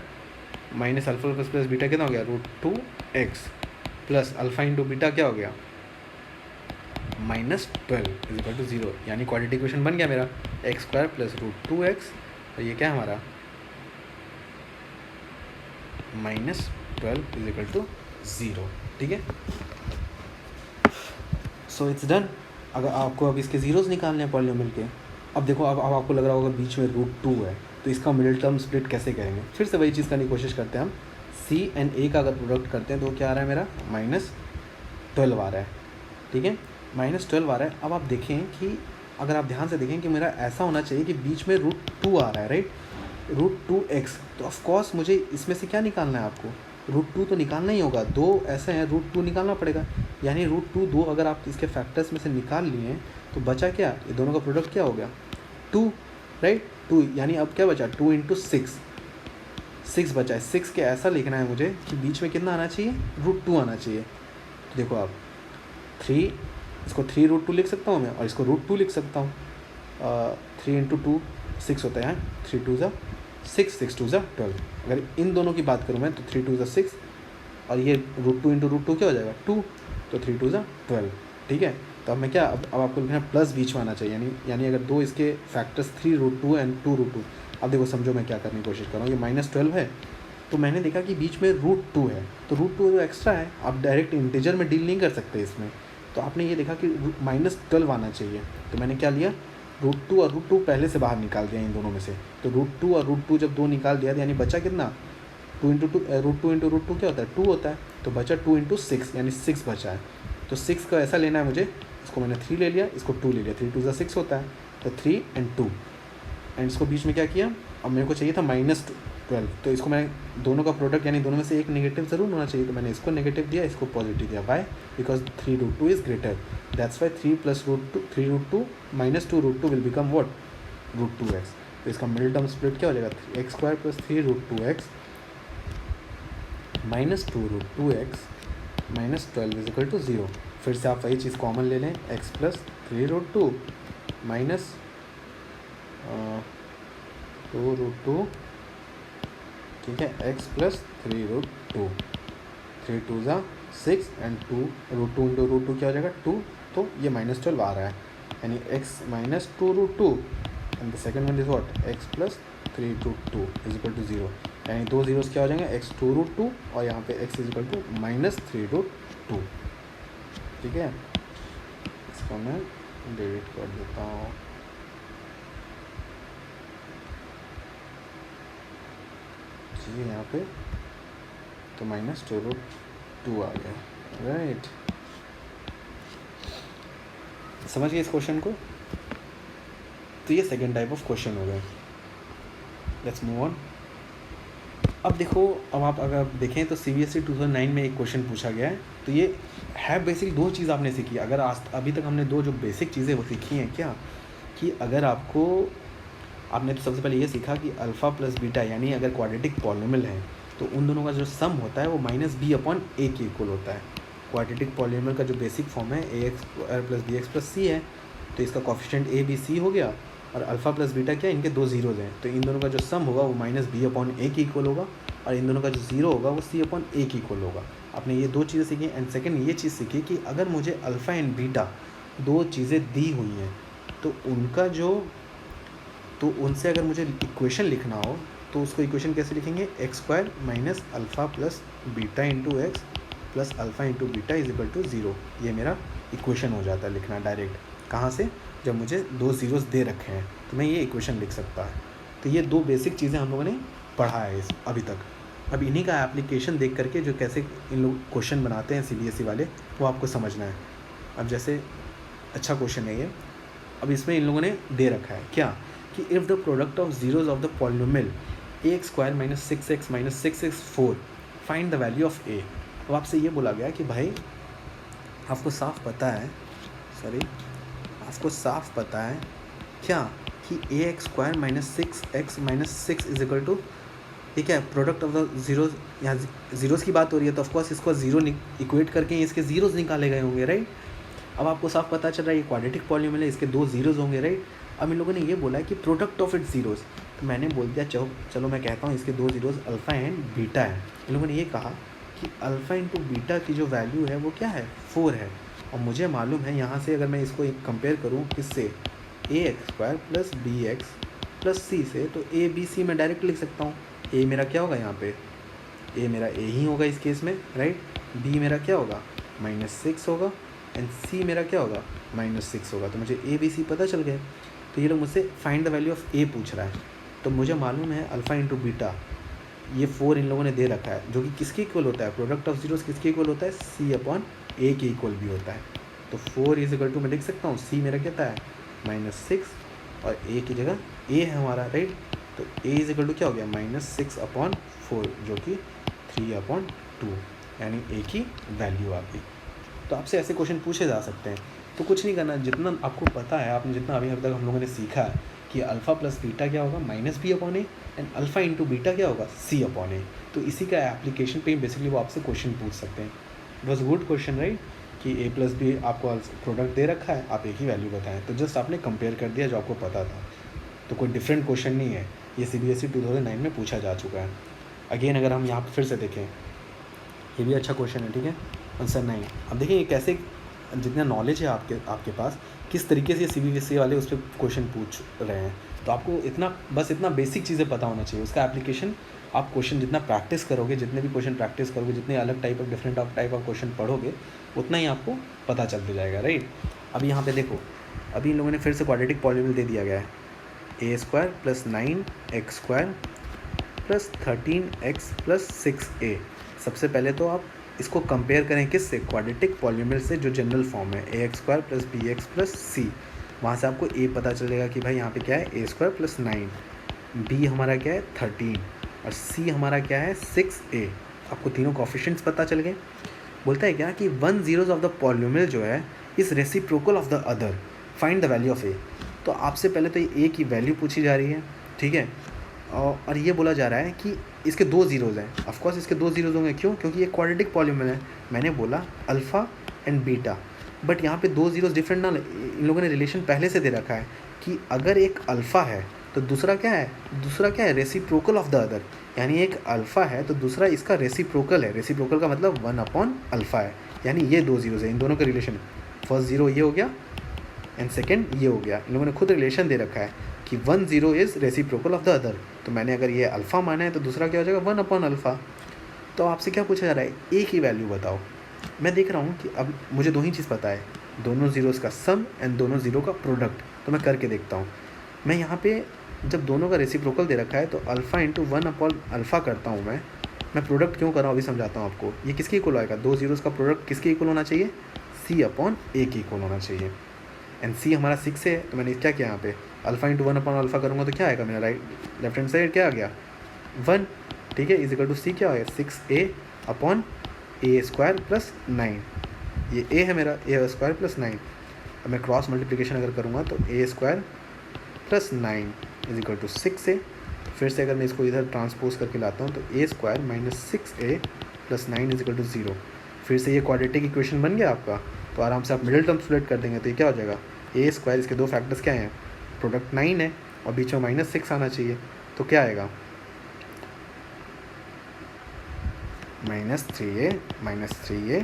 S1: minus alpha plus beta कितना हो गया √2x plus alpha into beta क्या हो गया -12 इज इक्वल टू 0, यानी क्वाड्रेटिक इक्वेशन बन गया मेरा एक्स स्क्वायर प्लस √2x, और ये क्या है हमारा -12 इज इक्वल टू 0। ठीक है, सो इट्स डन। अगर आपको अब इसके ज़ीरोज़ निकालने हैं पॉलिनोमियल के, अब देखो अब आपको लग रहा होगा बीच में √2 है, तो इसका मिडिल टर्म स्प्लिट कैसे करेंगे। फिर से वही चीज़ करने की कोशिश करते हैं हम, सी एंड ए का अगर प्रोडक्ट करते हैं तो क्या आ रहा है मेरा -12 आ रहा है। ठीक है, -12 आ रहा है। अब आप देखें कि अगर आप ध्यान से देखें कि मेरा ऐसा होना चाहिए कि बीच में √2 आ रहा है, राइट, √2x। तो ऑफ कोर्स मुझे इसमें से क्या निकालना है आपको, √2 तो निकालना ही होगा। दो ऐसे हैं, √2 निकालना पड़ेगा, यानी √2 दो अगर आप इसके फैक्टर्स में से निकाल लिए हैं तो बचा क्या, ये दोनों का प्रोडक्ट क्या हो गया, 2, राइट, 2, यानी अब क्या बचा, 2 × 6 बचा है। 6 के ऐसा लिखना है मुझे कि बीच में कितना आना चाहिए, √2 आना चाहिए। तो देखो आप 3, इसको 3 √2 लिख सकता हूँ मैं, और इसको √2 लिख सकता हूँ। 3 × 2 6 होता है, 3 × 2 = 6, 6 × 2 = 12। अगर इन दोनों की बात करूँ मैं तो 3 × 2 = 6, और ये √2 × √2 क्या हो जाएगा, 2, तो 3 × 2 = 12, ठीक है। तो अब मैं क्या, अब आपको लिखना है प्लस बीच में आना चाहिए, यानी अगर दो इसके फैक्टर्स 3 √2 एंड 2 √2। अब देखो समझो मैं क्या करने की कोशिश कर रहा हूँ, ये -12 है, तो मैंने देखा कि बीच में √2 है, तो √2 तो एक्स्ट्रा है, आप डायरेक्ट इंटीजर में डील नहीं कर सकते इसमें। तो आपने ये देखा कि -12 आना चाहिए, तो मैंने क्या लिया, √2 और √2 पहले से बाहर निकाल दिया इन दोनों में से। तो √2 और √2 जब दो निकाल दिया, यानी बचा कितना, 2 × 2 √2 × √2 क्या होता है, 2 होता है, तो बचा 2 × 6, यानी 6 बचा है। तो 6 का ऐसा लेना है मुझे, इसको मैंने 3 ले लिया, इसको 2 ले लिया, 3 × 2 = 6 होता है, तो 3 और 2, एंड इसको बीच में क्या किया, अब मेरे को चाहिए था -12, तो इसको मैंने दोनों का प्रोडक्ट, यानी दोनों में से एक नेगेटिव ज़रूर होना चाहिए, तो मैंने इसको नेगेटिव दिया, इसको पॉजिटिव दिया। Why, because 3 √2 is greater, that's why 3 + √2 3 √2 -2 √2 will become what, √2x। तो इसका मिडिल टर्म स्प्लिट क्या हो जाएगा, x² + 3 √2x -2 √2x -12 = 0। फिर से आप वही चीज़ कॉमन ले लें, x + 3 √2 minus 2 √2, ठीक है, x + 3 √2, 3 × 2 = 6 एंड 2 √2 × √2 क्या हो जाएगा, 2, तो ये -12 आ रहा है, यानी x - 2 √2 and the second one is what, x + 3 √2 = 0, यानी दो जीरोस क्या हो जाएंगे, x 2 √2 और यहाँ पे x = -3 √2, ठीक है। इसको मैं डिलीट कर देता हूँ। जी यहाँ पे तो -2 √2 आ गया, राइट। समझ गए इस क्वेश्चन को, तो ये सेकेंड टाइप ऑफ क्वेश्चन हो गया। Let's move on. अब देखो, अब आप अगर देखें तो CBSE 2009 में एक क्वेश्चन पूछा गया है, तो ये है बेसिक दो चीज़ आपने सीखी। अगर आज अभी तक हमने दो जो बेसिक चीज़ें वो सीखी हैं क्या, कि अगर आपने तो सबसे पहले ये सीखा कि अल्फ़ा + बीटा, यानी अगर क्वाड्रेटिक पॉलिनोमियल है तो उन दोनों का जो सम होता है वो -b/a के इक्वल होता है। क्वाड्रेटिक पॉलिनोमियल का जो बेसिक फॉर्म है ax² + bx + c है, तो इसका कोफिशिएंट a b c हो गया, और अल्फ़ा + बीटा क्या, इनके दो जीरोज़ हैं, तो इन दोनों का जो सम होगा वो -b/a के इक्वल होगा, और इन दोनों का जो ज़ीरो होगा वो c/a के इक्वल होगा। आपने ये दो चीज़ें सीखी। एंड सेकंड ये चीज़ सीखी कि अगर मुझे अल्फ़ा एंड बीटा दो चीज़ें दी हुई हैं तो उनसे अगर मुझे इक्वेशन लिखना हो तो उसको इक्वेशन कैसे लिखेंगे, x² - alpha + beta × x + alpha × beta = 0। ये मेरा इक्वेशन हो जाता है लिखना डायरेक्ट। कहाँ से, जब मुझे दो ज़ीरोज़ दे रखे हैं तो मैं ये इक्वेशन लिख सकता है। तो ये दो बेसिक चीज़ें हम लोगों ने पढ़ा है अभी तक। अब इन्हीं का एप्लीकेशन देख करके जो कैसे इन लोग क्वेश्चन बनाते हैं CBSE वाले, वो आपको समझना है। अब जैसे अच्छा क्वेश्चन है ये, अब इसमें इन लोगों ने दे रखा है क्या, कि if the product of zeros of the polynomial ax² - 6x - 6x 4 find the value of a। अब आपसे ये बोला गया कि भाई आपको साफ पता है क्या कि ax² - 6x - 6 = ठीक है, प्रोडक्ट ऑफ द जीरोज़, यहाँ जीरोज़ की बात हो रही है तो ऑफकोर्स इसको ज़ीरो इक्वेट करके इसके ज़ीरोज़ निकाले गए होंगे, राइट। अब आपको साफ पता चल रहा है ये क्वाड्रेटिक पॉलिनोमियल है, इसके दो ज़ीरोज़ होंगे, राइट। अब इन लोगों ने ये बोला है कि प्रोडक्ट ऑफ इट्स ज़ीरोज़, तो मैंने बोल दिया चलो मैं कहता हूँ इसके दो ज़ीरोज़ अल्फ़ा एंड बीटा है। इन लोगों ने ये कहा कि अल्फ़ा × बीटा की जो वैल्यू है वो क्या है, 4 है, और मुझे मालूम है यहाँ से अगर मैं इसको एक कंपेयर करूँ किससे, ax² + bx + c से, तो a b c मैं डायरेक्ट लिख सकता हूँ। a मेरा क्या होगा यहाँ पे, a मेरा a ही होगा इस केस में, राइट। b मेरा क्या होगा, -6 होगा, एंड c मेरा क्या होगा, -6 होगा। तो मुझे a b c पता चल गया। तो ये लोग मुझसे find the value of a पूछ रहा है, तो मुझे मालूम है अल्फ़ा × बीटा ये 4 इन लोगों ने दे रखा है, जो कि किसके इक्वल होता है, प्रोडक्ट ऑफ जीरोज़ किसके इक्वल होता है, c/a के इक्वल भी होता है। तो 4 इज इक्वल टू मैं लिख सकता हूँ सी मेरा कितना है -6 और ए की जगह ए है हमारा, राइट। तो ए इज इक्वल टू क्या हो गया -6/4 जो कि 3/2 यानी ए की वैल्यू आ गई। तो आपसे ऐसे क्वेश्चन पूछे जा सकते हैं। तो कुछ नहीं करना, जितना आपको पता है, आपने जितना अभी तक हम लोगों ने सीखा है कि अल्फ़ा प्लस बीटा क्या होगा -b/a and alpha into beta क्या होगा c/a। तो इसी का एप्लीकेशन पे बेसिकली वो आपसे क्वेश्चन पूछ सकते हैं। It was good question, right, कि a प्लस बी आपको प्रोडक्ट दे रखा है, आप एक ही वैल्यू बताएं, तो जस्ट आपने कंपेयर कर दिया जो आपको पता था। तो कोई डिफरेंट क्वेश्चन नहीं है, ये CBSE 2009 में पूछा जा चुका है। अगेन अगर हम यहाँ पर फिर से देखें, ये भी अच्छा क्वेश्चन है, ठीक है, आंसर 9। अब देखिए कैसे जितना नॉलेज है आपके पास, किस तरीके से CBSE वाले उस पर क्वेश्चन पूछ रहे हैं। तो आपको इतना बेसिक चीज़ें पता होना चाहिए। उसका एप्लीकेशन आप क्वेश्चन जितना प्रैक्टिस करोगे, जितने भी क्वेश्चन प्रैक्टिस करोगे, जितने अलग डिफरेंट टाइप ऑफ क्वेश्चन पढ़ोगे, उतना ही आपको पता चलते जाएगा, राइट। अब यहाँ पे देखो, अभी इन लोगों ने फिर से क्वाड्रेटिक पॉलिनोमियल दे दिया गया है, a² + 9x² + 13x + 6a। सबसे पहले तो आप इसको कंपेयर करें किससे, क्वाड्रेटिक पॉलिनोमियल से, जो जनरल फॉर्म है ax² + bx + c। वहाँ से आपको a पता चलेगा कि भाई यहाँ पे क्या है a² + 9, b हमारा क्या है 13 और c हमारा क्या है 6a। आपको तीनों कोफिशिएंट्स पता चल गए। बोलता है क्या कि 1 zeros ऑफ द पॉलिनोमियल जो है इस reciprocal of the other, find the value of a। तो आपसे पहले तो ये a की वैल्यू पूछी जा रही है, ठीक है, और ये बोला जा रहा है कि इसके 2 ज़ीरोज़ हैं। ऑफ कोर्स इसके 2 ज़ीरोज़ होंगे, क्यों, क्योंकि ये क्वाड्रेटिक पॉलिनोमियल है। मैंने बोला अल्फ़ा एंड बीटा, बट यहाँ पे 2 ज़ीरोज़ डिफरेंट ना, इन लोगों ने रिलेशन पहले से दे रखा है कि अगर एक अल्फ़ा है तो दूसरा क्या है रेसिप्रोकल ऑफ द अदर। यानी एक अल्फ़ा है तो दूसरा इसका रेसिप्रोकल है। रेसिप्रोकल का मतलब 1/अल्फ़ा है, यानी ये 2 ज़ीरोज़ है, इन दोनों का रिलेशन। फर्स्ट ज़ीरो ये हो गया एंड सेकेंड ये हो गया। इन लोगों ने खुद रिलेशन दे रखा है कि 1 0 is reciprocal of the other. तो मैंने अगर ये अल्फ़ा माना है तो दूसरा क्या हो जाएगा 1/अल्फ़ा। तो आपसे क्या पूछा जा रहा है, ए की वैल्यू बताओ। मैं देख रहा हूँ कि अब मुझे 2 ही चीज़ पता है, दोनों ज़ीरोज़ का सम एंड दोनों ज़ीरो का प्रोडक्ट। तो मैं करके देखता हूँ। मैं यहाँ पे जब दोनों का रेसिप्रोकल दे रखा है तो अल्फ़ा इंटू 1/अल्फ़ा करता हूँ। मैं प्रोडक्ट क्यों कर रहा हूँ अभी समझाता हूँ आपको। ये किसके इक्वल आएगा, 2 ज़ीरोज़ का प्रोडक्ट किसके इक्वल होना चाहिए, c/a के इक्वल होना चाहिए। एंड c हमारा 6 है, तो मैंने क्या किया यहाँ पे अल्फ़ा इंटू 1/अल्फ़ा करूँगा तो क्या आएगा मेरा लेफ्ट हैंड साइड क्या आ गया 1, ठीक है, इज इक्वल टू c क्या आएगा 6a/a² + 9। ये a है मेरा, a² + 9। अब मैं क्रॉस मल्टीप्लिकेशन अगर करूँगा तो a² + 9 is equal to 6a। फिर से अगर मैं इसको इधर ट्रांसपोज करके लाता हूँ तो a² - 6a + 9 is equal to 0। फिर से ये क्वाड्रेटिक इक्वेशन बन गया आपका। तो आराम से आप मिडिल टर्म स्प्लिट कर देंगे तो ये क्या हो जाएगा a², इसके 2 फैक्टर्स क्या हैं, प्रोडक्ट 9 है और बीच में -6 आना चाहिए। तो क्या आएगा -3a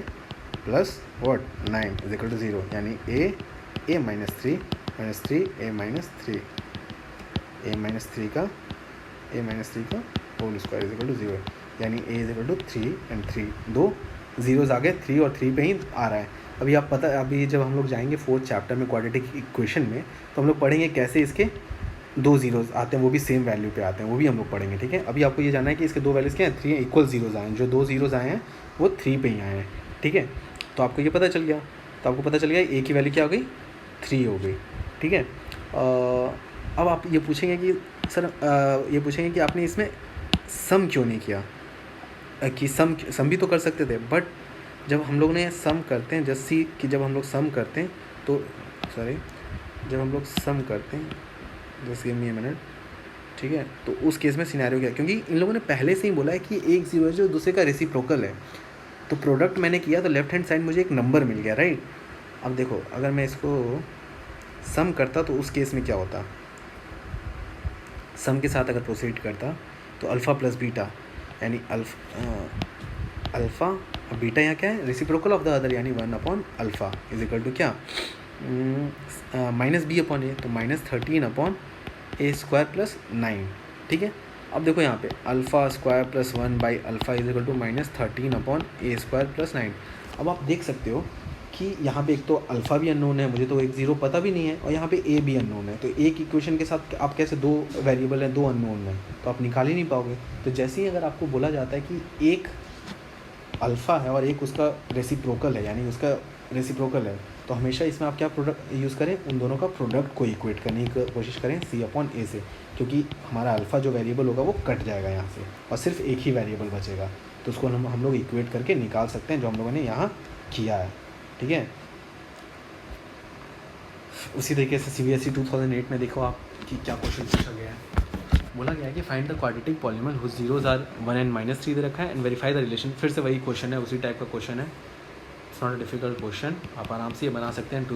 S1: plus what 9 is equal to 0। यानी a - 3 -3 a - 3 का whole square is equal to 0। यानी a is equal to 3 and 3, 2 zeros आ गए, 3 और 3 पे ही आ रहा है। अभी जब हम लोग जाएंगे 4th चैप्टर में क्वाड्रेटिक इक्वेशन में, तो हम लोग पढ़ेंगे कैसे इसके 2 ज़ीरोज़ आते हैं, वो भी सेम वैल्यू पे आते हैं, वो भी हम लोग पढ़ेंगे, ठीक है। अभी आपको ये जानना है कि इसके 2 वैल्यूज़ क्या हैं, 3 इक्वल ज़ीरोज़ आए हैं। जो 2 ज़ीरोज़ आए हैं वो 3 पे ही आए हैं, ठीक है। तो आपको ये पता चल गया। तो आपको पता चल गया a की वैल्यू क्या हो गई 3 हो गई, ठीक है। अब आप ये पूछेंगे कि सर कि आपने इसमें सम क्यों नहीं किया, कि सम भी तो कर सकते थे, बट जब हम लोग ने सम करते हैं जैसे कि जब हम लोग सम करते हैं तो just give me a minute, ठीक है। तो उस केस में सिनेरियो क्या है, क्योंकि इन लोगों ने पहले से ही बोला है कि एक ज़ीरो है जो दूसरे का रेसिप्रोकल है। तो प्रोडक्ट मैंने किया तो लेफ्ट हैंड साइड मुझे एक नंबर मिल गया, राइट। अब देखो अगर मैं इसको सम करता तो उस केस में क्या होता, सम के साथ अगर प्रोसीड करता तो अल्फ़ा प्लस बीटा, यानी अल्फ़ा और बीटा यहाँ क्या है रेसिप्रोकल ऑफ द अदर, यानी 1/अल्फ़ा इज इक्वल टू क्या -b/a, तो -13/a² + 9, ठीक है। अब देखो यहाँ पे अल्फ़ा² + 1/अल्फ़ा इज इक्वल टू -13/a² + 9। अब आप देख सकते हो कि यहाँ पे एक तो अल्फ़ा भी अननोन है, मुझे तो एक ज़ीरो पता भी नहीं है, और यहाँ पे a भी अननोन है। तो एक इक्वेशन के साथ आप कैसे 2 वेरिएबल हैं, 2 अननोन हैं, तो आप निकाल ही नहीं पाओगे। तो जैसे ही अगर आपको बोला जाता है कि एक अल्फ़ा है और एक उसका रेसिप्रोकल है, यानी उसका रेसिप्रोकल है, तो हमेशा इसमें आप क्या प्रोडक्ट यूज़ करें, उन दोनों का प्रोडक्ट को इक्वेट करने की कोशिश करें C/A से, क्योंकि हमारा अल्फ़ा जो वेरिएबल होगा वो कट जाएगा यहाँ से और सिर्फ एक ही वेरिएबल बचेगा, तो उसको हम लोग इक्वेट करके निकाल सकते हैं, जो हम लोगों ने यहाँ किया है। ठीक है, उसी तरीके से CBSE 2008 में देखो आप कि क्या क्वेश्चन पूछा गया है। बोला गया है कि find the quadratic polynomial whose zeros are 1 and -3 दे रखा है एंड वेरीफाई द रिलेशन। फिर से वही क्वेश्चन है, उसी टाइप का क्वेश्चन है, it's not a difficult question, आप आराम से ये बना सकते हैं।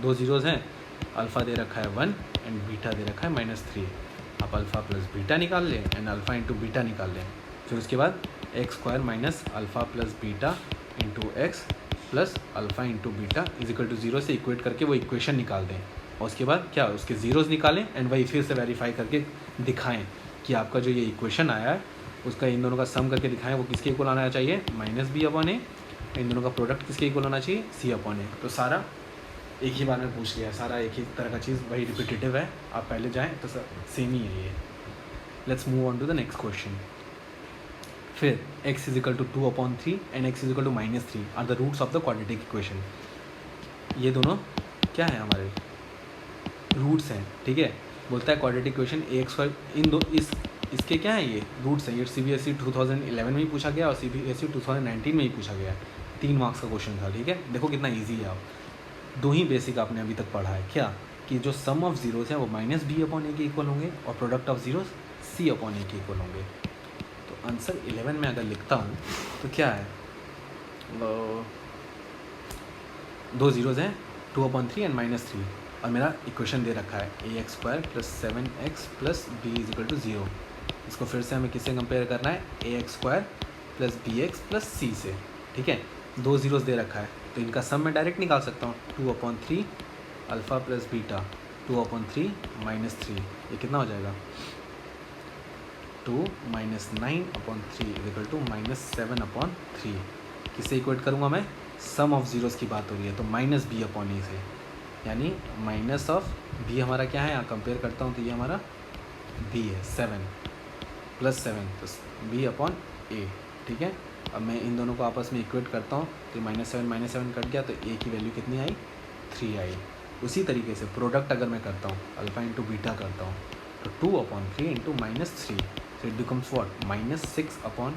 S1: 2 जीरोज़ हैं, अल्फ़ा दे रखा है 1 एंड बीटा दे रखा है -3, आप अल्फ़ा प्लस बीटा निकाल लें एंड अल्फ़ा इंटू बीटा निकाल लें। फिर उसके बाद x² minus alpha plus beta into x plus alpha into beta is equal to 0 से इक्वेट करके वो इक्वेशन निकाल दें, और उसके बाद क्या उसके ज़ीरोज़ निकालें एंड वही फिर से वेरीफाई करके दिखाएं कि आपका जो ये इक्वेशन आया है उसका इन दोनों का सम करके दिखाएं वो किसके इक्वल आना चाहिए, -b/a, इन दोनों का प्रोडक्ट किसके इक्वल होना चाहिए, C/a। तो सारा एक ही बार में पूछ लिया, सारा एक ही तरह का चीज़, वही रिपीटेटिव है, आप पहले जाएँ तो सर सेम ही है ये। Let's move on to the next question. फिर x = 2/3 एंड x = -3 are the roots of the quadratic equation. ये दोनों क्या है, हमारे रूट्स हैं। ठीक है, बोलता है क्वाड्रेटिक इक्वेशन ax² इसके क्या है, ये रूट्स हैं। ये CBSE 2011 में ही पूछा गया और CBSE 2019 में ही पूछा गया, 3 मार्क्स का क्वेश्चन था। ठीक है, देखो कितना ईजी है, आप 2 ही बेसिक आपने अभी तक पढ़ा है, क्या कि जो सम ऑफ जीरोज़ हैं वो -b/a के इक्वल होंगे और प्रोडक्ट ऑफ जीरोज़ C/a के इक्वल होंगे। तो आंसर 11 में अगर लिखता हूँ तो क्या है, 2 जीरोज़ हैं, 2/3 एंड -3, और मेरा इक्वेशन दे रखा है ax² + 7x + b = 0। इसको फिर से हमें किससे कंपेयर करना है, ax² + bx + c से। ठीक है, 2 जीरोज़ दे रखा है तो इनका सम मैं डायरेक्ट निकाल सकता हूँ, 2/3 अल्फ़ा प्लस बीटा 2/3 -3, ये कितना हो जाएगा, 2 - 9/3 = -7/3। किससे इक्वेट करूँगा मैं, सम ऑफ जीरोज़ की बात हो रही है तो -b/a से, यानी माइनस ऑफ b हमारा क्या है, यहाँ कंपेयर करता हूँ तो ये हमारा b है, 7 + 7 तो b/a। ठीक है, अब मैं इन दोनों को आपस में इक्वेट करता हूँ तो -7 कट गया तो a की वैल्यू कितनी आई, 3 आई। उसी तरीके से प्रोडक्ट अगर मैं करता हूँ, अल्फ़ा इंटू बीटा करता हूँ तो 2/3 इंटू -3, तो इट बिकम्स व्हाट, -6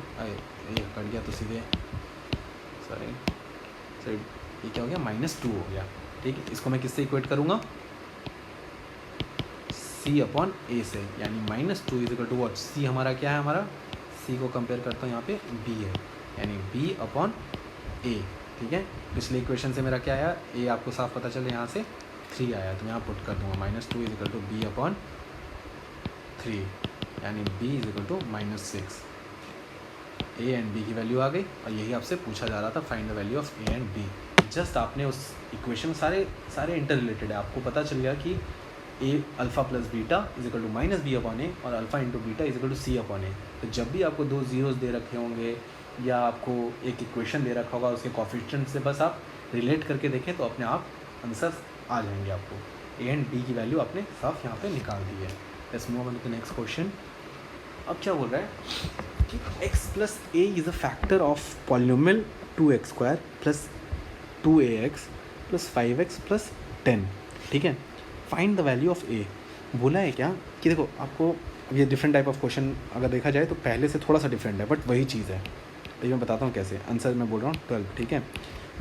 S1: ये कट गया तो सीधे सॉरी सर ये क्या हो गया, -2 हो गया। ठीक है, इसको मैं किससे इक्वेट करूँगा, C/a से, यानी -2 = व्हाट, c हमारा क्या है, हमारा c को कंपेयर करता हूँ यहाँ पे b है, यानी b/a। ठीक है, पिछले इक्वेशन से मेरा क्या आया, a आपको साफ पता चले यहाँ से 3 आया, तो मैं यहाँ पुट कर दूँगा -2 = b/3, यानी b = -6। a एंड b की वैल्यू आ गई, और यही आपसे पूछा जा रहा था, find the value of a and b। Just आपने उस इक्वेशन सारे इंटर रिलेटेड है, आपको पता चल गया कि अल्फ़ा प्लस बीटा = -b/a और अल्फ़ा इंटू बीटा = C/a। तो जब भी आपको 2 जीरोज़ दे रखे होंगे या आपको एक इक्वेशन दे रखा होगा, उसके कोफिशिएंट से बस आप रिलेट करके देखें तो अपने आप आंसर आ जाएंगे आपको। a एंड b की वैल्यू आपने साफ यहाँ पे निकाल दी है। Let's move on to the next question. अब क्या बोल रहा है कि x + a is a factor of polynomial 2x² + 2ax + 5x + 10। ठीक है, find the value of a। बोला है क्या कि देखो आपको ये डिफरेंट टाइप ऑफ क्वेश्चन अगर देखा जाए तो पहले से थोड़ा सा डिफरेंट है, बट वही चीज़ है। तो मैं बताता हूँ कैसे, आंसर मैं बोल रहा हूँ 12। ठीक है,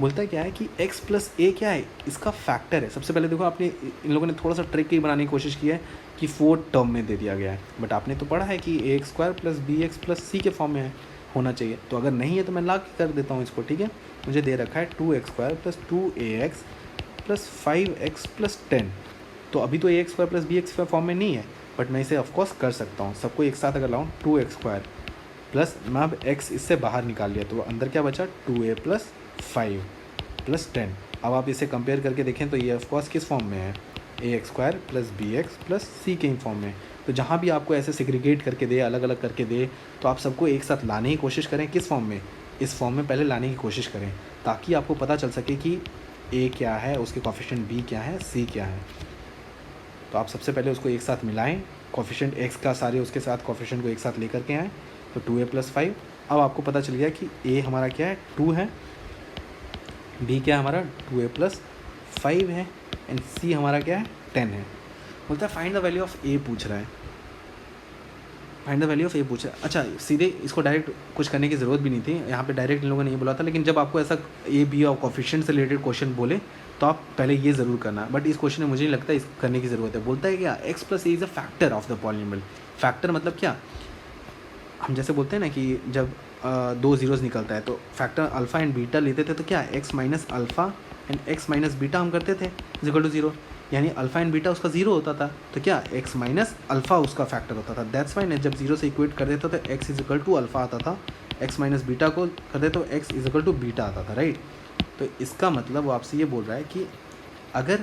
S1: बोलता है क्या है कि x + a क्या है, इसका फैक्टर है। सबसे पहले देखो आपने इन लोगों ने थोड़ा सा ट्रिक बनाने की कोशिश की है कि 4 टर्म में दे दिया गया है, बट आपने तो पढ़ा है कि ax² + bx + c के फॉर्म में है होना चाहिए। तो अगर नहीं है तो मैं ला के कर देता हूँ इसको। ठीक है, मुझे दे रखा है 2x² + 2ax + 5x + 10। तो अभी तो ax² + bx के फॉर्म में नहीं है, बट मैं इसे ऑफकोर्स कर सकता हूँ। सबको एक साथ अगर लाऊँ 2x² प्लस मैं अब x इससे बाहर निकाल लिया तो अंदर क्या बचा, 2a + 5 + 10। अब आप इसे कंपेयर करके देखें तो ये ऑफकोर्स किस फॉर्म में है, ax² + bx + c के फॉर्म में। तो जहाँ भी आपको ऐसे सेग्रीगेट करके दे, अलग अलग करके दे, तो आप सबको एक साथ लाने की कोशिश करें। किस फॉर्म में, इस फॉर्म में पहले लाने की कोशिश करें, ताकि आपको पता चल सके कि a क्या है, उसके कोफिशिएंट b क्या है, c क्या है। तो आप सबसे पहले उसको एक साथ मिलाएं, कोफिशिएंट x का सारे उसके साथ कोफिशिएंट को एक साथ लेकर के आएँ, तो 2a + 5। अब आपको पता चल गया कि a हमारा क्या है, 2 है, b क्या है हमारा 2a + 5 है एंड सी हमारा क्या है 10 है। बोलता है फाइंड द वैल्यू ऑफ ए पूछ रहा है, फाइंड द वैल्यू ऑफ ए पूछ रहा है। अच्छा सीधे इसको डायरेक्ट कुछ करने की ज़रूरत भी नहीं थी, यहाँ पे डायरेक्ट इन लोगों ने ये बोला था, लेकिन जब आपको ऐसा ए बी और कोफिशिएंट से रिलेटेड क्वेश्चन बोले तो आप पहले ये ज़रूर करना, बट इस क्वेश्चन में मुझे नहीं लगता इस करने की ज़रूरत है। बोलता है क्या x plus A is a factor of the polynomial. Factor मतलब क्या, हम जैसे बोलते हैं ना कि जब दो ज़ीरोज़ निकलता है तो फैक्टर अल्फ़ा एंड बीटा लेते थे, तो क्या x minus alpha and x minus beta हम करते थे इज इक्वल टू 0, यानी अल्फ़ा एंड बीटा उसका 0 होता था, तो क्या एक्स माइनस अल्फ़ा उसका फैक्टर होता था। दैट्स वाई जब 0 से इक्वेट कर देते तो x is equal to alpha आता था, एक्स माइनस बीटा को कर दे तो x is equal to beta आता था, राइट। तो इसका मतलब वो आपसे ये बोल रहा है कि अगर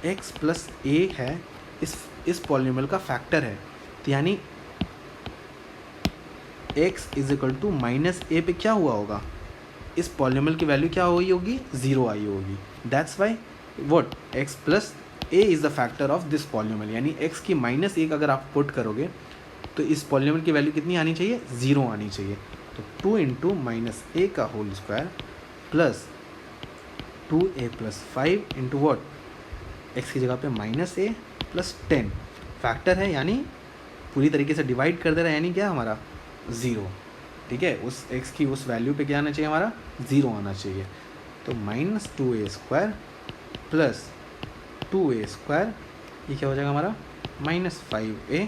S1: एक्स प्लस ए है इस पॉलिनोमियल का फैक्टर है, तो यानी x is equal to minus a पे क्या हुआ होगा, इस पॉलिनोमियल की वैल्यू क्या हुई होगी, 0 आई होगी। That's why what x plus A is the factor of this polynomial, यानी एक्स की माइनस एक अगर आप पुट करोगे तो इस पॉलिनोमियल की वैल्यू कितनी आनी चाहिए, 0 आनी चाहिए। तो 2 इंटू माइनस ए का whole square plus 2a plus 5 into what x की जगह पे माइनस ए प्लस 10 फैक्टर है, यानी पूरी तरीके से डिवाइड कर दे रहा है, यानी क्या हमारा 0, ठीक है। उस x की उस वैल्यू पे क्या आना चाहिए हमारा 0 आना चाहिए। तो minus 2a square plus 2a square ये क्या हो जाएगा हमारा minus 5a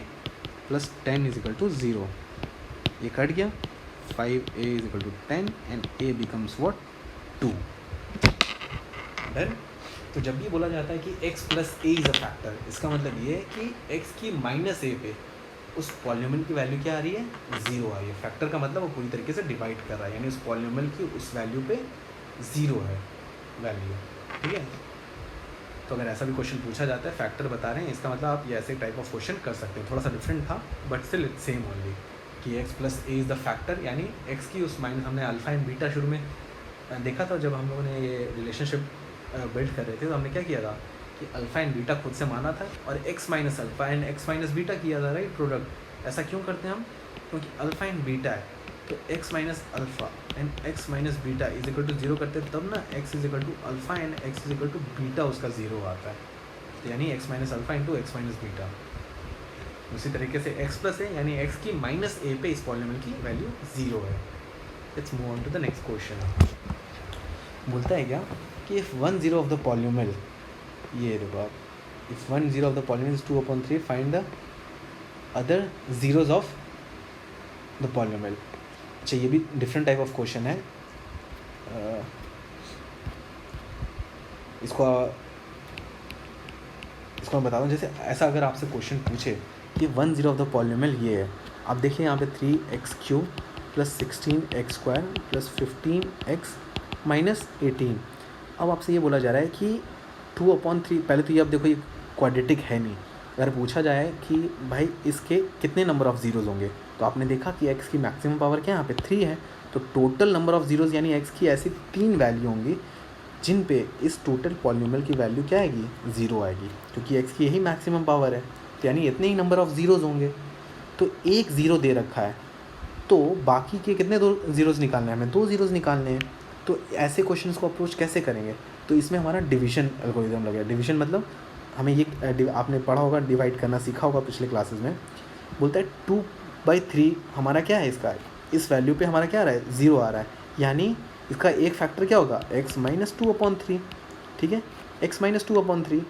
S1: plus 10 is equal to 0, ये कट गया, 5a is equal to 10 and a becomes what 2। Done. तो जब भी बोला जाता है कि x plus A is a factor, इसका मतलब ये है कि x की माइनस ए पे उस पॉलिनोमियल की वैल्यू क्या आ रही है, 0 आ रही है। फैक्टर का मतलब वो पूरी तरीके से डिवाइड कर रहा है, यानी उस पॉलिनोमियल की उस वैल्यू पे 0 है वैल्यू, ठीक है। तो अगर ऐसा भी क्वेश्चन पूछा जाता है फैक्टर बता रहे हैं, इसका मतलब आप ये ऐसे टाइप ऑफ क्वेश्चन कर सकते हैं। थोड़ा सा डिफरेंट था but still it's same only कि x plus A is the factor, यानी एक्स की उस माइनस, हमने अल्फ़ा एंड बीटा शुरू में देखा था जब हम लोगों ने ये रिलेशनशिप बिल्ड कर रहे थे, तो हमने क्या किया था कि अल्फ़ा एंड बीटा खुद से माना था और x minus alpha and x minus beta किया था, राइट, प्रोडक्ट। ऐसा क्यों करते हैं हम, क्योंकि अल्फ़ा एंड बीटा है तो x minus alpha and x minus beta is equal to 0 करते हैं, तब ना x is equal to alpha and x is equal to beta उसका 0 आता है, तो यानी x minus alpha into x minus beta. उसी तरीके से एक्स प्लस है, यानी एक्स की माइनस ए पे इस पॉलिनोमियल की वैल्यू 0 है। Let's move on to the next question. बोलता है क्या कि इफ़ 1 0 ऑफ द पॉलिनोमियल, ये देखो आप, if 1 0 of the polynomial is 2/3 find the other zeros of the polynomial. अच्छा ये भी डिफरेंट टाइप ऑफ क्वेश्चन है। इसको मैं बता दूँ, जैसे ऐसा अगर आपसे क्वेश्चन पूछे कि 1 0 ऑफ द पॉलिनोमियल ये है, आप देखिए यहाँ पे 3x³ plus 16x² plus 15x minus 18। अब आपसे ये बोला जा रहा है कि 2/3, पहले तो ये अब देखो ये क्वाड्रेटिक है नहीं, अगर पूछा जाए कि भाई इसके कितने नंबर ऑफ़ ज़ीरोज़ होंगे, तो आपने देखा कि x की मैक्सिमम पावर क्या है, यहाँ पे 3 है, तो टोटल नंबर ऑफ़ ज़ीरोज़ यानी x की ऐसी 3 वैल्यू होंगी जिन पे इस टोटल पॉलिनोमियल की वैल्यू क्या आएगी, 0 आएगी, क्योंकि x की यही मैक्सिमम पावर है, तो यानी इतने ही नंबर ऑफ़ ज़ीरोज़ होंगे। तो एक ज़ीरो दे रखा है, तो बाकी के कितने 2 ज़ीरोज़ निकालने हैं, हमें 2 ज़ीरोज़ निकालने हैं। तो ऐसे क्वेश्चंस को अप्रोच कैसे करेंगे, तो इसमें हमारा डिवीजन एल्गोरिथम लगेगा। डिवीजन मतलब हमें ये आपने पढ़ा होगा, डिवाइड करना सीखा होगा पिछले क्लासेस में। बोलता है 2/3 हमारा क्या है, इसका इस वैल्यू पे हमारा क्या आ रहा है, 0 आ रहा है, यानी इसका एक फैक्टर क्या होगा, x माइनस 2/3, ठीक है, x माइनस 2/3।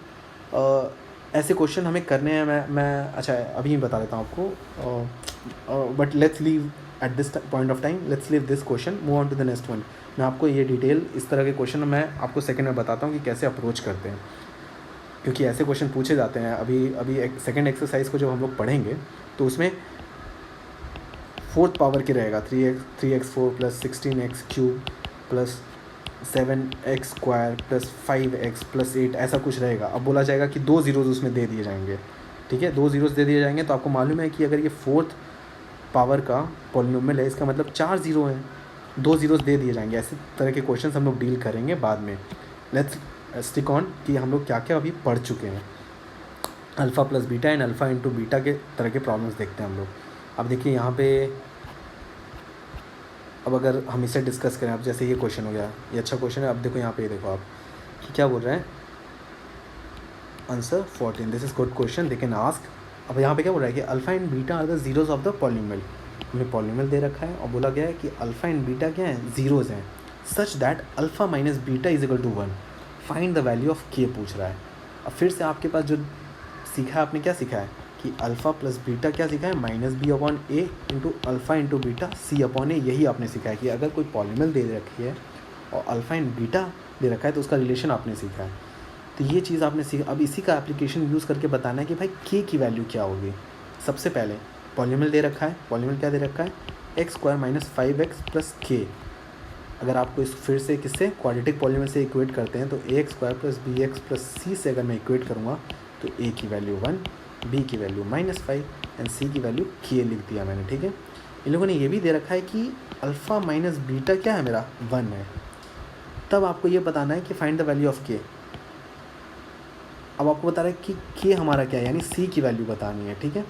S1: ऐसे क्वेश्चन हमें करने हैं। मैं अच्छा अभी बता देता हूँ आपको, but let's leave at this point of time, let's leave this question, move on to the next one. मैं आपको ये डिटेल इस तरह के क्वेश्चन मैं आपको सेकंड में बताता हूँ कि कैसे अप्रोच करते हैं, क्योंकि ऐसे क्वेश्चन पूछे जाते हैं। अभी एक सेकंड एक्सरसाइज को जब हम लोग पढ़ेंगे तो उसमें 4th पावर के रहेगा, 3x4 plus 16x³ plus 7x² plus 5x plus 8, ऐसा कुछ रहेगा। अब बोला जाएगा कि 2 ज़ीरोज़ उसमें दे दिए जाएंगे, ठीक है, 2 ज़ीरोज़ दे दिए जाएंगे। तो आपको मालूम है कि अगर ये 4th पावर का पॉलिनोमियल है, इसका मतलब 4 ज़ीरो हैं, 2 ज़ीरोज़ दे दिए जाएंगे। ऐसे तरह के क्वेश्चन हम लोग डील करेंगे बाद में। लेट्स स्टिक ऑन कि हम लोग क्या क्या अभी पढ़ चुके हैं। Alpha plus beta and alpha into beta के तरह के प्रॉब्लम्स देखते हैं हम लोग। अब देखिए यहाँ पे, अब अगर हम इसे डिस्कस करें, अब जैसे ये क्वेश्चन हो गया, ये अच्छा क्वेश्चन है। अब देखो यहाँ पे, देखो आप कि क्या बोल रहा है, answer 14, this is good question, they can ask. अब यहाँ पे क्या बोल रहा है कि alpha and beta are the zeros of the polynomial. हमें पॉलीनोमियल दे रखा है और बोला गया है कि अल्फा एंड बीटा क्या है, जीरोज हैं, such that alpha minus beta is equal to 1, find the value of k पूछ रहा है। अब फिर से आपके पास जो सीखा है, आपने क्या सीखा है कि अल्फा प्लस बीटा क्या सीखा है, माइनस बी अपॉन ए into alpha into beta c upon ए। यही आपने सीखा है कि अगर कोई पॉलीनोमियल दे रखी है और अल्फा एंड बीटा दे रखा है तो उसका रिलेशन आपने सीखा है। तो ये चीज़ आपने सीखा। अब इसी का एप्लीकेशन यूज़ करके बताना है कि भाई के की वैल्यू क्या होगी। सबसे पहले पॉलीनोमियल दे रखा है, पॉलीनोमियल क्या दे रखा है, x square minus 5x plus के। अगर आपको इस फिर से किससे क्वाड्रेटिक पॉलीनोमियल से इक्वेट करते हैं तो a x square plus b x plus c से अगर मैं इक्वेट करूँगा तो ए की वैल्यू 1, बी की वैल्यू -5 एंड सी की वैल्यू के लिख दिया मैंने, ठीक है। इन लोगों ने ये भी दे रखा है कि अल्फ़ा माइनस बीटा क्या है मेरा, 1 है। तब आपको ये बताना है कि फाइंड द वैल्यू ऑफ के। अब आपको बता रहा है कि के हमारा क्या है, यानी सी की वैल्यू बतानी है, ठीक है।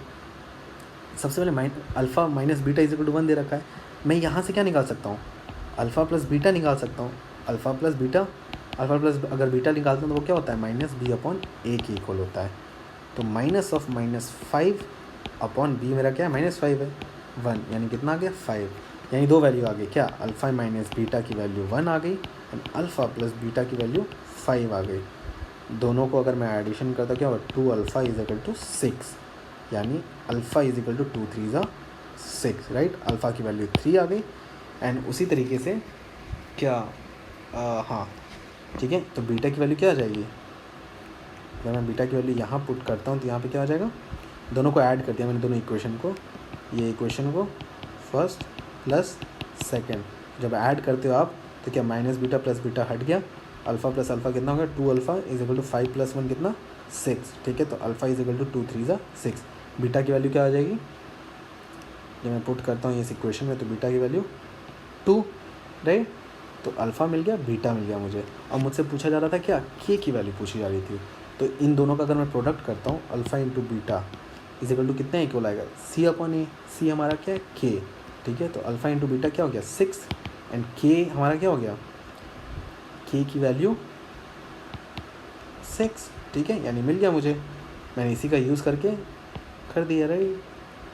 S1: सबसे पहले alpha minus beta is equal to 1 दे रखा है। मैं यहाँ से क्या निकाल सकता हूँ, अल्फ़ा प्लस बीटा निकाल सकता हूँ। Alpha plus beta, alpha plus अगर बीटा निकालता हूँ तो वो क्या होता है, माइनस बी अपॉन ए के इक्वल होता है। तो माइनस ऑफ -5 अपॉन बी मेरा क्या है, -5 है, 1, यानी कितना आ गया 5, यानी दो वैल्यू आ गई क्या, अल्फ़ा माइनस बीटा की वैल्यू 1 आ गई एंड अल्फ़ा प्लस बीटा की वैल्यू 5 आ गई। दोनों को अगर मैं एडिशन करता क्या होगा, 2 अल्फ़ा इज इक्वल टू 6, यानी alpha is equal to 2 3 6, right. Alpha की वैल्यू 3 आ गई एंड उसी तरीके से क्या हाँ ठीक है, तो बीटा की वैल्यू क्या आ जाएगी, अगर मैं बीटा की वैल्यू यहाँ पुट करता हूँ तो यहाँ पे क्या आ जाएगा, दोनों को ऐड कर दिया मैंने, दोनों इक्वेशन को, ये इक्वेशन को फर्स्ट प्लस सेकंड, जब ऐड करते हो आप तो क्या माइनस बीटा प्लस बीटा हट गया, अल्फ़ा प्लस अल्फ़ा कितना हो गया, 2 alpha is equal to 5 plus 1 कितना 6, ठीक है। तो alpha is equal to 2 3 6, beta की वैल्यू क्या आ जाएगी, जब मैं पुट करता हूँ ये इक्वेशन में तो बीटा की वैल्यू 2, राइट। तो अल्फ़ा मिल गया, बीटा मिल गया मुझे। अब मुझसे पूछा जा रहा था क्या, के की वैल्यू पूछी जा रही थी। तो इन दोनों का अगर मैं प्रोडक्ट करता हूँ, alpha into beta is equal to कितने इक्वल आएगा, सी अपॉन ए। सी हमारा क्या है, के, ठीक है। तो अल्फ़ा इंटू बीटा क्या हो गया 6 एंड के हमारा क्या हो गया, के की वैल्यू 6, ठीक है, यानी मिल गया मुझे। मैंने इसी का यूज़ करके कर दिया, राइट।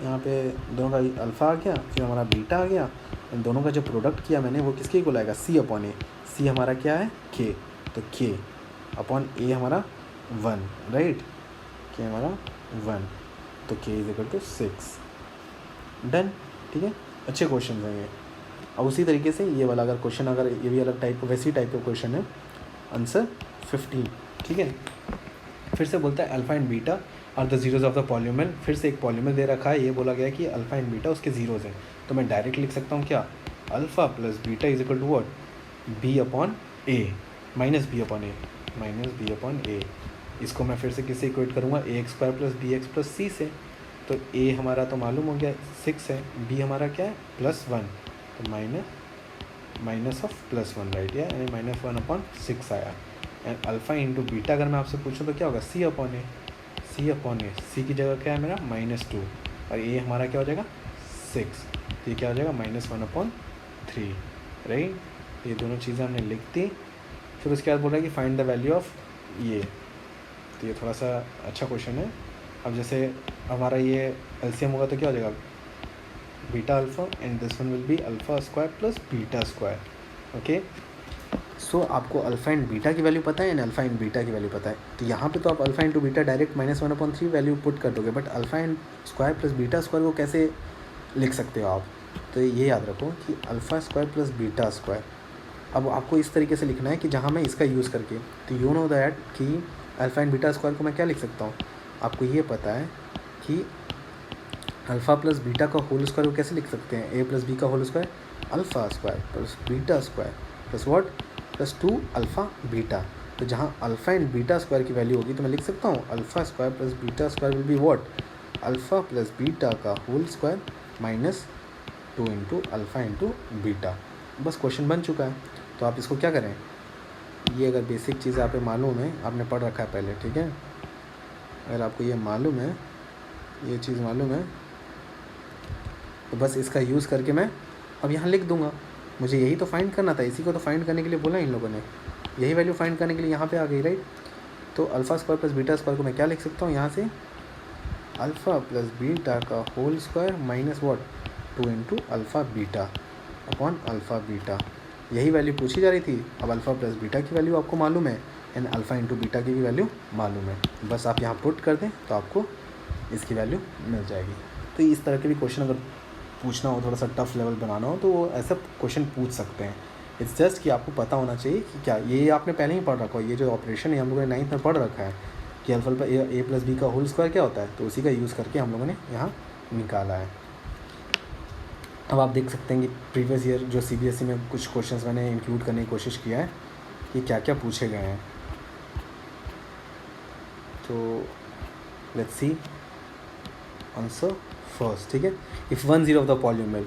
S1: यहाँ पे दोनों का अल्फ़ा आ गया, फिर हमारा बीटा आ गया, इन दोनों का जो प्रोडक्ट किया मैंने वो किसके इक्वल आएगा, सी अपॉन ए। सी हमारा क्या है, के, तो के अपॉन ए हमारा 1, राइट, के हमारा 1, तो के इज इक्वल टू 6, डन, ठीक है। अच्छे क्वेश्चन हैं ये। अब उसी तरीके से ये वाला अगर क्वेश्चन, अगर ये भी अलग टाइप का, वैसी टाइप का क्वेश्चन है, आंसर 15, ठीक है। फिर से बोलता है alpha and beta are the zeros of the polynomial. फिर से एक पॉलीनोमियल दे रखा है, ये बोला गया है कि अल्फ़ा एंड बीटा उसके जीरोज हैं। तो मैं डायरेक्ट लिख सकता हूँ क्या, alpha plus beta is equal to what, b upon a minus B upon a, minus B upon a. इसको मैं फिर से किससे इक्वेट करूँगा, a x square plus b x plus c से। तो ए हमारा तो मालूम हो गया 6 है, बी हमारा क्या है +1, तो माइनस ऑफ +1, राइट, यानी -1 अपॉन 6 आया। एंड अल्फ़ा इंटू बीटा अगर मैं आपसे पूछूँ तो क्या होगा, सी अपॉन ए, सी अपॉन ए। सी की जगह क्या है मेरा -2 और ए हमारा क्या हो जाएगा 6, ये क्या हो जाएगा -1 अपॉन 3, राइट। ये दोनों चीज़ें हमने लिख दी। फिर उसके बाद बोल रहा है कि फाइंड द वैल्यू ऑफ ये, तो ये थोड़ा सा अच्छा क्वेश्चन है। अब जैसे हमारा ये एलसीएम होगा तो क्या हो जाएगा, beta alpha and this one will be alpha square plus beta square, okay. So आपको अल्फ़ा एंड बीटा की वैल्यू पता है एंड अल्फ़ा एंड बीटा की वैल्यू पता है। तो यहाँ पे तो आप alpha into beta direct -1/3 value put कर दोगे, but alpha and square plus beta square को कैसे लिख सकते हो आप, तो ये याद रखो कि alpha square plus beta square. अब आपको इस तरीके से लिखना है कि जहाँ मैं इसका यूज़ करके, तो यू नो दैट कि अल्फ़ा एंड बीटा स्क्वायर को मैं क्या लिख सकता हूँ, आपको ये पता है कि अल्फ़ा प्लस बीटा का होल स्क्वायर को कैसे लिख सकते हैं, ए प्लस बी का whole square, alpha square plus beta square plus what +2 alpha beta. तो जहाँ अल्फ़ा एंड बीटा स्क्वायर की वैल्यू होगी तो मैं लिख सकता हूँ alpha square plus beta square will be what, alpha plus beta का whole square -2 into alpha into beta. बस क्वेश्चन बन चुका है। तो आप इसको क्या करें, ये अगर बेसिक चीज़ आप मालूम है, आपने पढ़ रखा है पहले, ठीक है, अगर आपको ये मालूम है, ये चीज़ मालूम है, तो बस इसका यूज़ करके मैं अब यहाँ लिख दूँगा। मुझे यही तो फाइंड करना था, इसी को तो फाइंड करने के लिए बोला इन लोगों ने। यही वैल्यू फाइंड करने के लिए यहाँ पे आ गई, राइट। तो alpha square plus beta square को मैं क्या लिख सकता हूँ यहाँ से, अल्फ़ा प्लस बीटा का whole square minus what 2 into alpha beta upon alpha beta. यही वैल्यू पूछी जा रही थी। अब अल्फ़ा प्लस बीटा की वैल्यू आपको मालूम है एंड अल्फ़ा इंटू बीटा की भी वैल्यू मालूम है, बस आप यहाँ पुट कर दें तो आपको इसकी वैल्यू मिल जाएगी। तो इस तरह के भी क्वेश्चन अगर पूछना हो, थोड़ा सा टफ लेवल बनाना हो, तो वो ऐसा क्वेश्चन पूछ सकते हैं। इट्स जस्ट कि आपको पता होना चाहिए कि क्या ये आपने पहले ही पढ़ रखा हो, ये जो ऑपरेशन है हम लोगों ने 9th में पढ़ रखा है कि अल्फा ए प्लस बी का होल स्क्वायर क्या होता है, तो उसी का यूज़ करके हम लोगों ने यहाँ निकाला है। अब आप देख सकते हैं कि प्रीवियस ईयर जो CBSE में कुछ क्वेश्चंस मैंने इंक्लूड करने की कोशिश किया है कि क्या क्या पूछे गए हैं। तो लेट्स सी आंसर फर्स्ट, ठीक है। इफ़ 1 0 ऑफ द पॉलिनोमियल,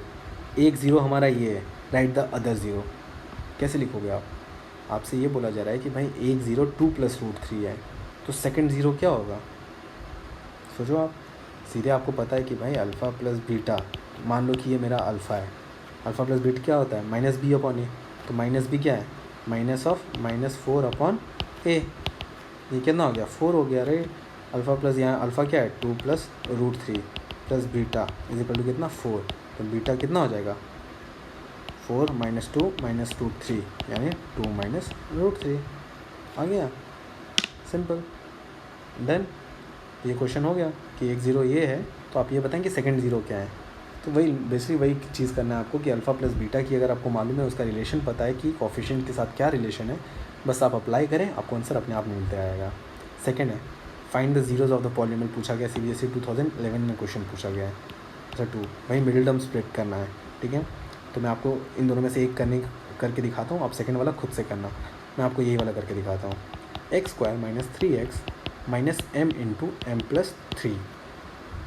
S1: एक ज़ीरो हमारा ये है, राइट द अदर ज़ीरो। कैसे लिखोगे आप, आपसे ये बोला जा रहा है कि भाई एक ज़ीरो 2 + √3 है, तो सेकंड ज़ीरो क्या होगा, सोचो आप। सीधे आपको पता है कि भाई अल्फ़ा प्लस बीटा, मान लो कि ये मेरा अल्फ़ा है, अल्फ़ा प्लस बीटा क्या होता है माइनस बी अपॉन ए, तो माइनस बी क्या है माइनस ऑफ -4 अपॉन ए, ये कितना हो गया 4 हो गया, राइट। अल्फ़ा प्लस यहाँ अल्फ़ा क्या है 2 + √3 plus beta is equal to कितना 4, तो बीटा कितना हो जाएगा 4 - 2 - √3 यानी 2 - √3 आ गया, सिंपल। देन ये क्वेश्चन हो गया कि एक ज़ीरो ये है, तो आप ये बताएं कि सेकंड ज़ीरो क्या है। तो वही बेसिकली वही चीज़ करना है आपको कि अल्फ़ा प्लस बीटा की अगर आपको मालूम है, उसका रिलेशन पता है कि कोफिशिएंट के साथ क्या रिलेशन है, बस आप अप्लाई करें, आपको आंसर अपने आप मिलते आएगा। सेकंड है find the zeros of the polynomial, पूछा गया CBSE 2011 में क्वेश्चन पूछा गया है। अच्छा 2, वही मिडिल टर्म स्प्लिट करना है, ठीक है। तो मैं आपको इन दोनों में से एक करके दिखाता हूँ, आप सेकंड वाला खुद से करना। मैं आपको यही वाला करके दिखाता हूँ। x² - 3x - m × m + 3,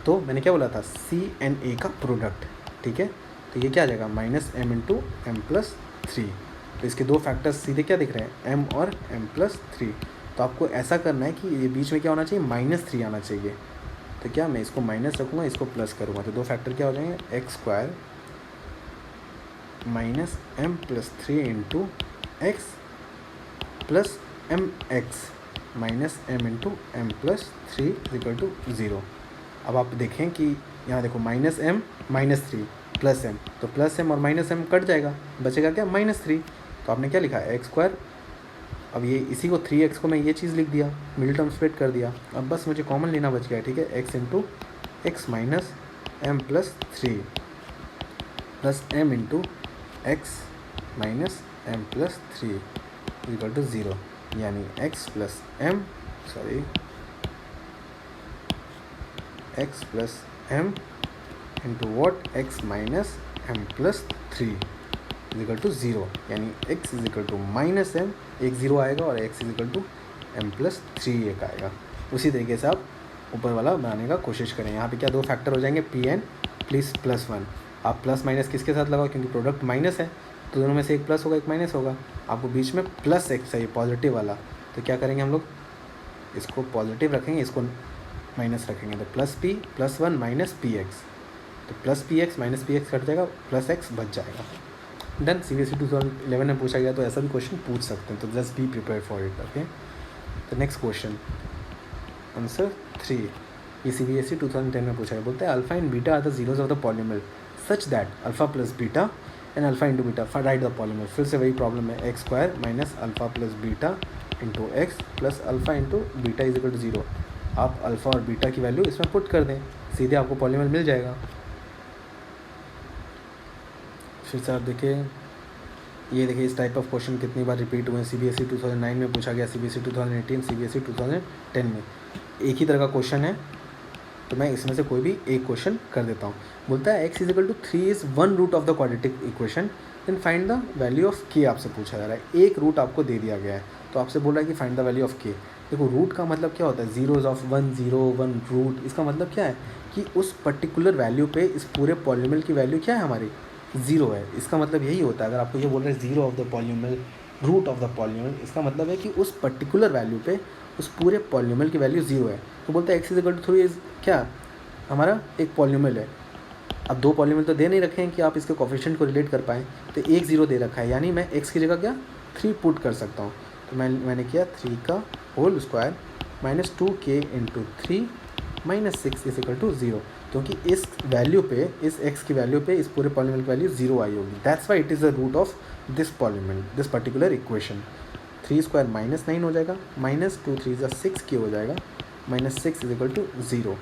S1: तो मैंने क्या बोला था C and A का प्रोडक्ट, ठीक है। तो ये क्या आ जाएगा -m × m + 3, तो इसके दो फैक्टर्स सीधे क्या दिख रहे हैं m और m + 3। तो आपको ऐसा करना है कि ये बीच में क्या होना चाहिए -3 आना चाहिए। तो क्या मैं इसको माइनस रखूँगा, इसको प्लस करूँगा, तो दो फैक्टर क्या हो जाएंगे x² - m + 3 × x + mx - m × m + 3 = 0। अब आप देखें कि यहाँ देखो -m -3 + m, तो +m और -m कट जाएगा, बचेगा क्या -3। तो आपने क्या लिखा है x², अब ये इसी को 3x को मैं ये चीज़ लिख दिया, मिडिल टर्म स्प्लिट कर दिया। अब बस मुझे कॉमन लेना बच गया, ठीक है। x × x - m + 3 + m × x - m + 3 = 0, यानी x + m × what x - m + 3 = 0, यानी x - m, एक ज़ीरो आएगा और x m + 3 एक आएगा। उसी तरीके से आप ऊपर वाला बनाने का कोशिश करें। यहाँ पे क्या दो फैक्टर हो जाएंगे Pn प्लस +1, आप प्लस माइनस किसके साथ लगाओ, क्योंकि प्रोडक्ट माइनस है तो दोनों में से एक प्लस होगा एक माइनस होगा, आपको बीच में +x चाहिए पॉजिटिव वाला। तो क्या करेंगे हम लोग, इसको पॉजिटिव रखेंगे, इसको माइनस रखेंगे, तो +p + 1 - px, तो +px - px कट जाएगा, +x बच जाएगा। डन। CBSE 2011 में पूछा गया, तो ऐसा भी क्वेश्चन पूछ सकते हैं, तो just be prepare for it, okay. तो नेक्स्ट क्वेश्चन आंसर 3, ये CBSE 2010 में पूछा गया। बोलते हैं alpha and beta are the zeros of the polynomial such that alpha plus beta and alpha into beta write the polynomial. फिर से वही प्रॉब्लम है, x² - alpha plus beta into x plus alpha into beta is equal to 0। आप अल्फ़ा और बीटा की वैल्यू इसमें पुट कर दें, सीधे आपको पॉलिनोमियल मिल जाएगा। फिर से आप देखिए, ये देखिए इस टाइप ऑफ क्वेश्चन कितनी बार रिपीट हुए हैं। CBSE 2009 में पूछा गया, CBSE 2018, CBSE 2010 में एक ही तरह का क्वेश्चन है, तो मैं इसमें से कोई भी एक क्वेश्चन कर देता हूँ। बोलता है x = 3 is 1 root of the quadratic equation, then find the value of k। आपसे पूछा जा रहा है, एक रूट आपको दे दिया गया है, तो आपसे बोल रहा है कि find the value of k। देखो रूट का मतलब क्या होता है, ज़ीरोज़ ऑफ 1 0 1 रूट, इसका मतलब क्या है कि उस पर्टिकुलर वैल्यू पे इस पूरे पॉलिनोमियल की वैल्यू क्या है हमारी 0 है। इसका मतलब यही होता है, अगर आपको ये बोल रहे हैं 0 of the polynomial, root of the polynomial, इसका मतलब है कि उस पर्टिकुलर वैल्यू पे उस पूरे पॉलिनोमियल की वैल्यू 0 है। तो बोलते हैं x = 3 इज़ क्या हमारा एक पॉलिनोमियल है। अब दो पॉलिनोमियल तो दे नहीं रखे हैं कि आप इसके कोफिशिएंट को रिलेट कर पाएँ, तो एक 0 दे रखा है, यानी मैं x की जगह क्या 3 पुट कर सकता हूँ। तो मैंने किया 3 का whole square minus 2k into 3 minus 6 is equal to 0, क्योंकि इस वैल्यू पे, इस x की वैल्यू पे इस पूरे पॉलीनोमियल की वैल्यू 0 आई होगी। That's why it is the root of this polynomial, this particular equation. 3 square minus 9 हो जाएगा, माइनस 2 3 ज़ा 6k हो जाएगा, माइनस 6 इज इक्वल टू 0।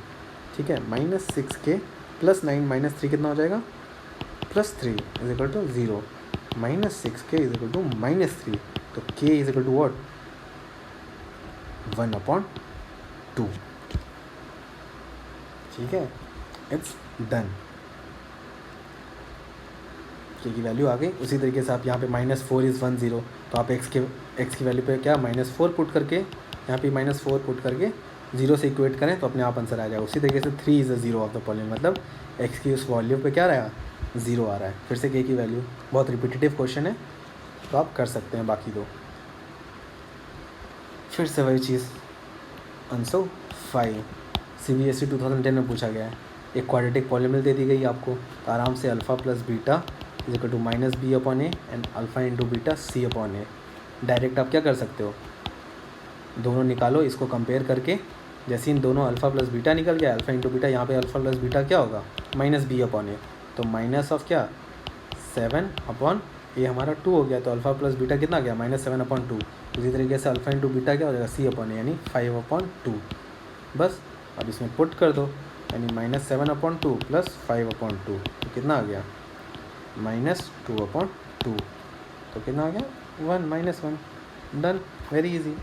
S1: ठीक है, माइनस 6k प्लस 9 माइनस 3 कितना हो जाएगा, plus 3 is equal to 0, minus 6k is equal to minus 3, तो k is equal to what, 1/2। ठीक है, इट्स डन। k की वैल्यू आ गई। उसी तरीके से आप यहाँ पे माइनस 4 इज़ 1 0, तो आप x की वैल्यू पे क्या माइनस 4 पुट करके, यहाँ पे माइनस 4 पुट करके 0 से इक्वेट करें तो अपने आप आंसर आ जाएगा। उसी तरीके से 3 is a 0 of the polynomial, मतलब x की उस वैल्यू पे क्या रहेगा, 0 आ रहा है। फिर से k की वैल्यू, बहुत रिपीटेटिव क्वेश्चन है तो आप कर सकते हैं बाकी दो। फिर से वही चीज़, आंसर 5 CBSE 2010 में पूछा गया है। एक क्वाड्रेटिक पॉलीनोमियल दे दी गई आपको, तो आराम से alpha plus beta is equal to minus B upon a and alpha into beta c upon a. Direct आप क्या कर सकते हो, दोनों निकालो, इसको कंपेयर करके जैसे इन दोनों अल्फ़ा प्लस बीटा निकल गया, अल्फ़ा इंटू बीटा, यहाँ पे अल्फ़ा प्लस बीटा क्या होगा, माइनस बी अपॉन ए, तो माइनस ऑफ क्या 7 अपॉन ए हमारा 2 हो गया, तो अल्फ़ा प्लस बीटा कितना गया, माइनस 7 अपॉन 2। इसी तरीके से अल्फ़ा इंटू बीटा क्या हो जाएगा, सी अपॉन ए, यानी 5 अपॉन 2। बस अब इसमें पुट कर दो, यानी माइनस 7 अपॉन 2 प्लस 5 अपॉन 2, तो कितना आ गया, माइनस 2 अपॉन 2, तो कितना आ गया 1 माइनस 1। Done, very easy.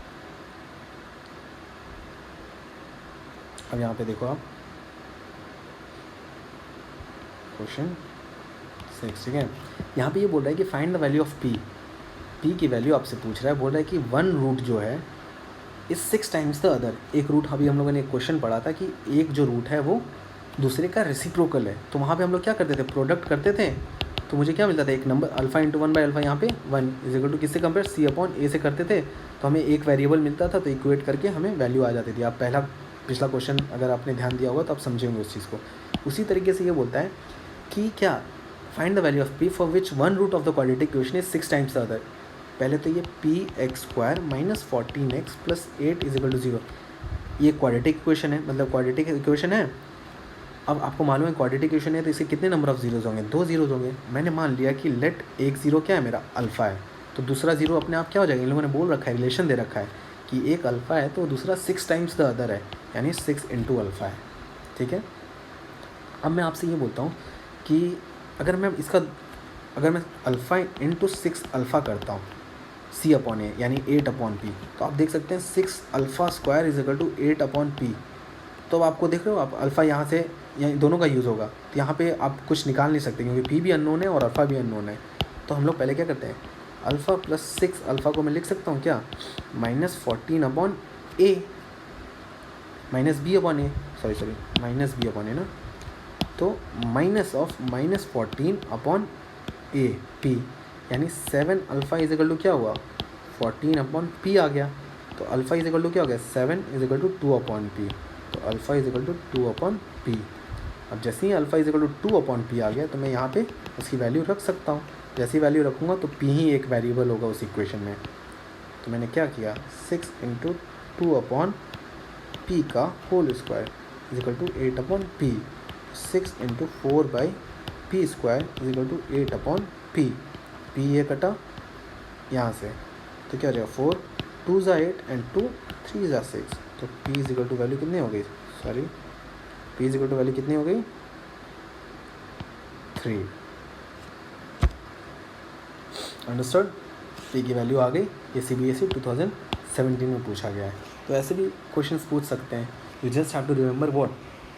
S1: अब यहाँ पे देखो आप क्वेश्चन 6, ठीक है, यहाँ पे ये बोल रहा है कि find the value of p की वैल्यू आपसे पूछ रहा है। बोल रहा है कि वन रूट जो है इस 6 टाइम्स द अदर। एक रूट, अभी हम लोगों ने एक क्वेश्चन पढ़ा था कि एक जो रूट है वो दूसरे का रेसिप्रोकल है, तो वहाँ पे हम लोग क्या करते थे, प्रोडक्ट करते थे, तो मुझे क्या मिलता था, एक number alpha into 1 by alpha, यहाँ पे 1 इज इक्वल टू किससे कंपेयर, सी अपॉन ए से करते थे, तो हमें एक वेरिएबल मिलता था, तो इक्वेट करके हमें वैल्यू आ जाती थी। आप पिछला क्वेश्चन अगर आपने ध्यान दिया होगा तो आप समझेंगे उस चीज़ को। उसी तरीके से ये बोलता है कि क्या find the value of p for which one root of the quadratic equation is 6 times the other. पहले तो ये px square minus 14x plus 8 is equal to 0, ये क्वाड्रेटिक इक्वेशन है, मतलब क्वाड्रेटिक इक्वेशन है। अब आपको मालूम है क्वाड्रेटिक इक्वेशन है तो इसके कितने नंबर ऑफ जीरोज होंगे, 2 जीरोज होंगे। मैंने मान लिया कि लेट एक ज़ीरो क्या है मेरा, अल्फ़ा है, तो दूसरा जीरो अपने आप क्या हो जाएगा, इन लोगों ने बोल रखा है, रिलेशन दे रखा है कि एक अल्फ़ा है तो दूसरा 6 टाइम्स द अदर है, यानी 6 इंटू अल्फ़ा है। ठीक है, अब मैं आपसे ये बोलता हूँ कि अगर मैं अल्फ़ा इंटू 6 अल्फ़ा करता हूँ सी अपॉन ए, यानी 8 अपॉन पी, तो आप देख सकते हैं 6 alpha square is equal to 8 upon p. तो अब आपको देख रहे हो, आप अल्फ़ा यहाँ से दोनों का यूज़ होगा, तो यहाँ पे आप कुछ निकाल नहीं सकते क्योंकि पी भी अननोन है और अल्फ़ा भी अननोन है। तो हम लोग पहले क्या करते हैं, अल्फ़ा प्लस 6 अल्फ़ा को मैं लिख सकता हूँ क्या, minus 14 upon a, minus B upon A, sorry minus B upon ए ना, तो minus of minus 14 upon A P, यानी 7 अल्फ़ा इज इक्वल टू क्या हुआ, 14 अपॉन पी आ गया। तो अल्फ़ा इज इक्वल टू क्या हो गया, 7 is equal to 2 upon p, तो alpha is equal to 2 upon p. अब जैसे ही alpha is equal to 2 upon p आ गया तो मैं यहाँ पे उसकी वैल्यू रख सकता हूँ। जैसी वैल्यू रखूँगा तो पी ही एक वेरिएबल होगा उस इक्वेशन में। तो मैंने क्या किया, 6 इंटू 2 अपॉन पी का whole square is equal to 8 upon p, 6 into 4 by p square is equal to 8 upon p. P ये कटा यहाँ से तो क्या हो जाएगा, 4 2 ज़ा 8 एंड 2 3 ज़ा 6, तो p is equal to value कितनी हो गई, sorry p is equal to value कितनी हो गई, 3। अंडरस्टूड, p की वैल्यू आ गई। ये CBSE 2017 में पूछा गया है। तो ऐसे भी क्वेश्चंस पूछ सकते हैं। You just have to remember what,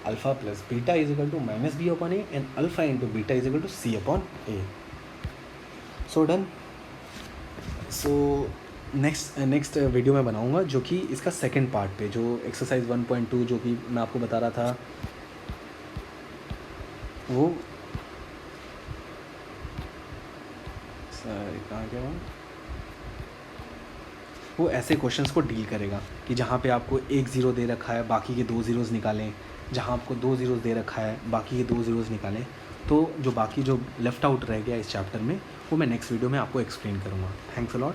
S1: alpha plus beta is equal to minus B upon a and alpha into beta is equal to C upon a. So done. So next video में बनाऊंगा जो कि इसका सेकंड पार्ट पे, जो एक्सरसाइज 1.2 जो कि मैं आपको बता रहा था, वो कहाँ गया वो ऐसे क्वेश्चंस को डील करेगा कि जहाँ पे आपको एक ज़ीरो दे रखा है, बाकी के 2 ज़ीरोज़ निकालें, जहाँ आपको 2 ज़ीरोज़ दे रखा है, बाकी के 2 ज़ीरोज़ निकालें। तो जो बाकी जो लेफ़्ट आउट रह गया इस चैप्टर में, वो मैं नेक्स्ट वीडियो में आपको एक्सप्लेन करूँगा। Thanks a lot.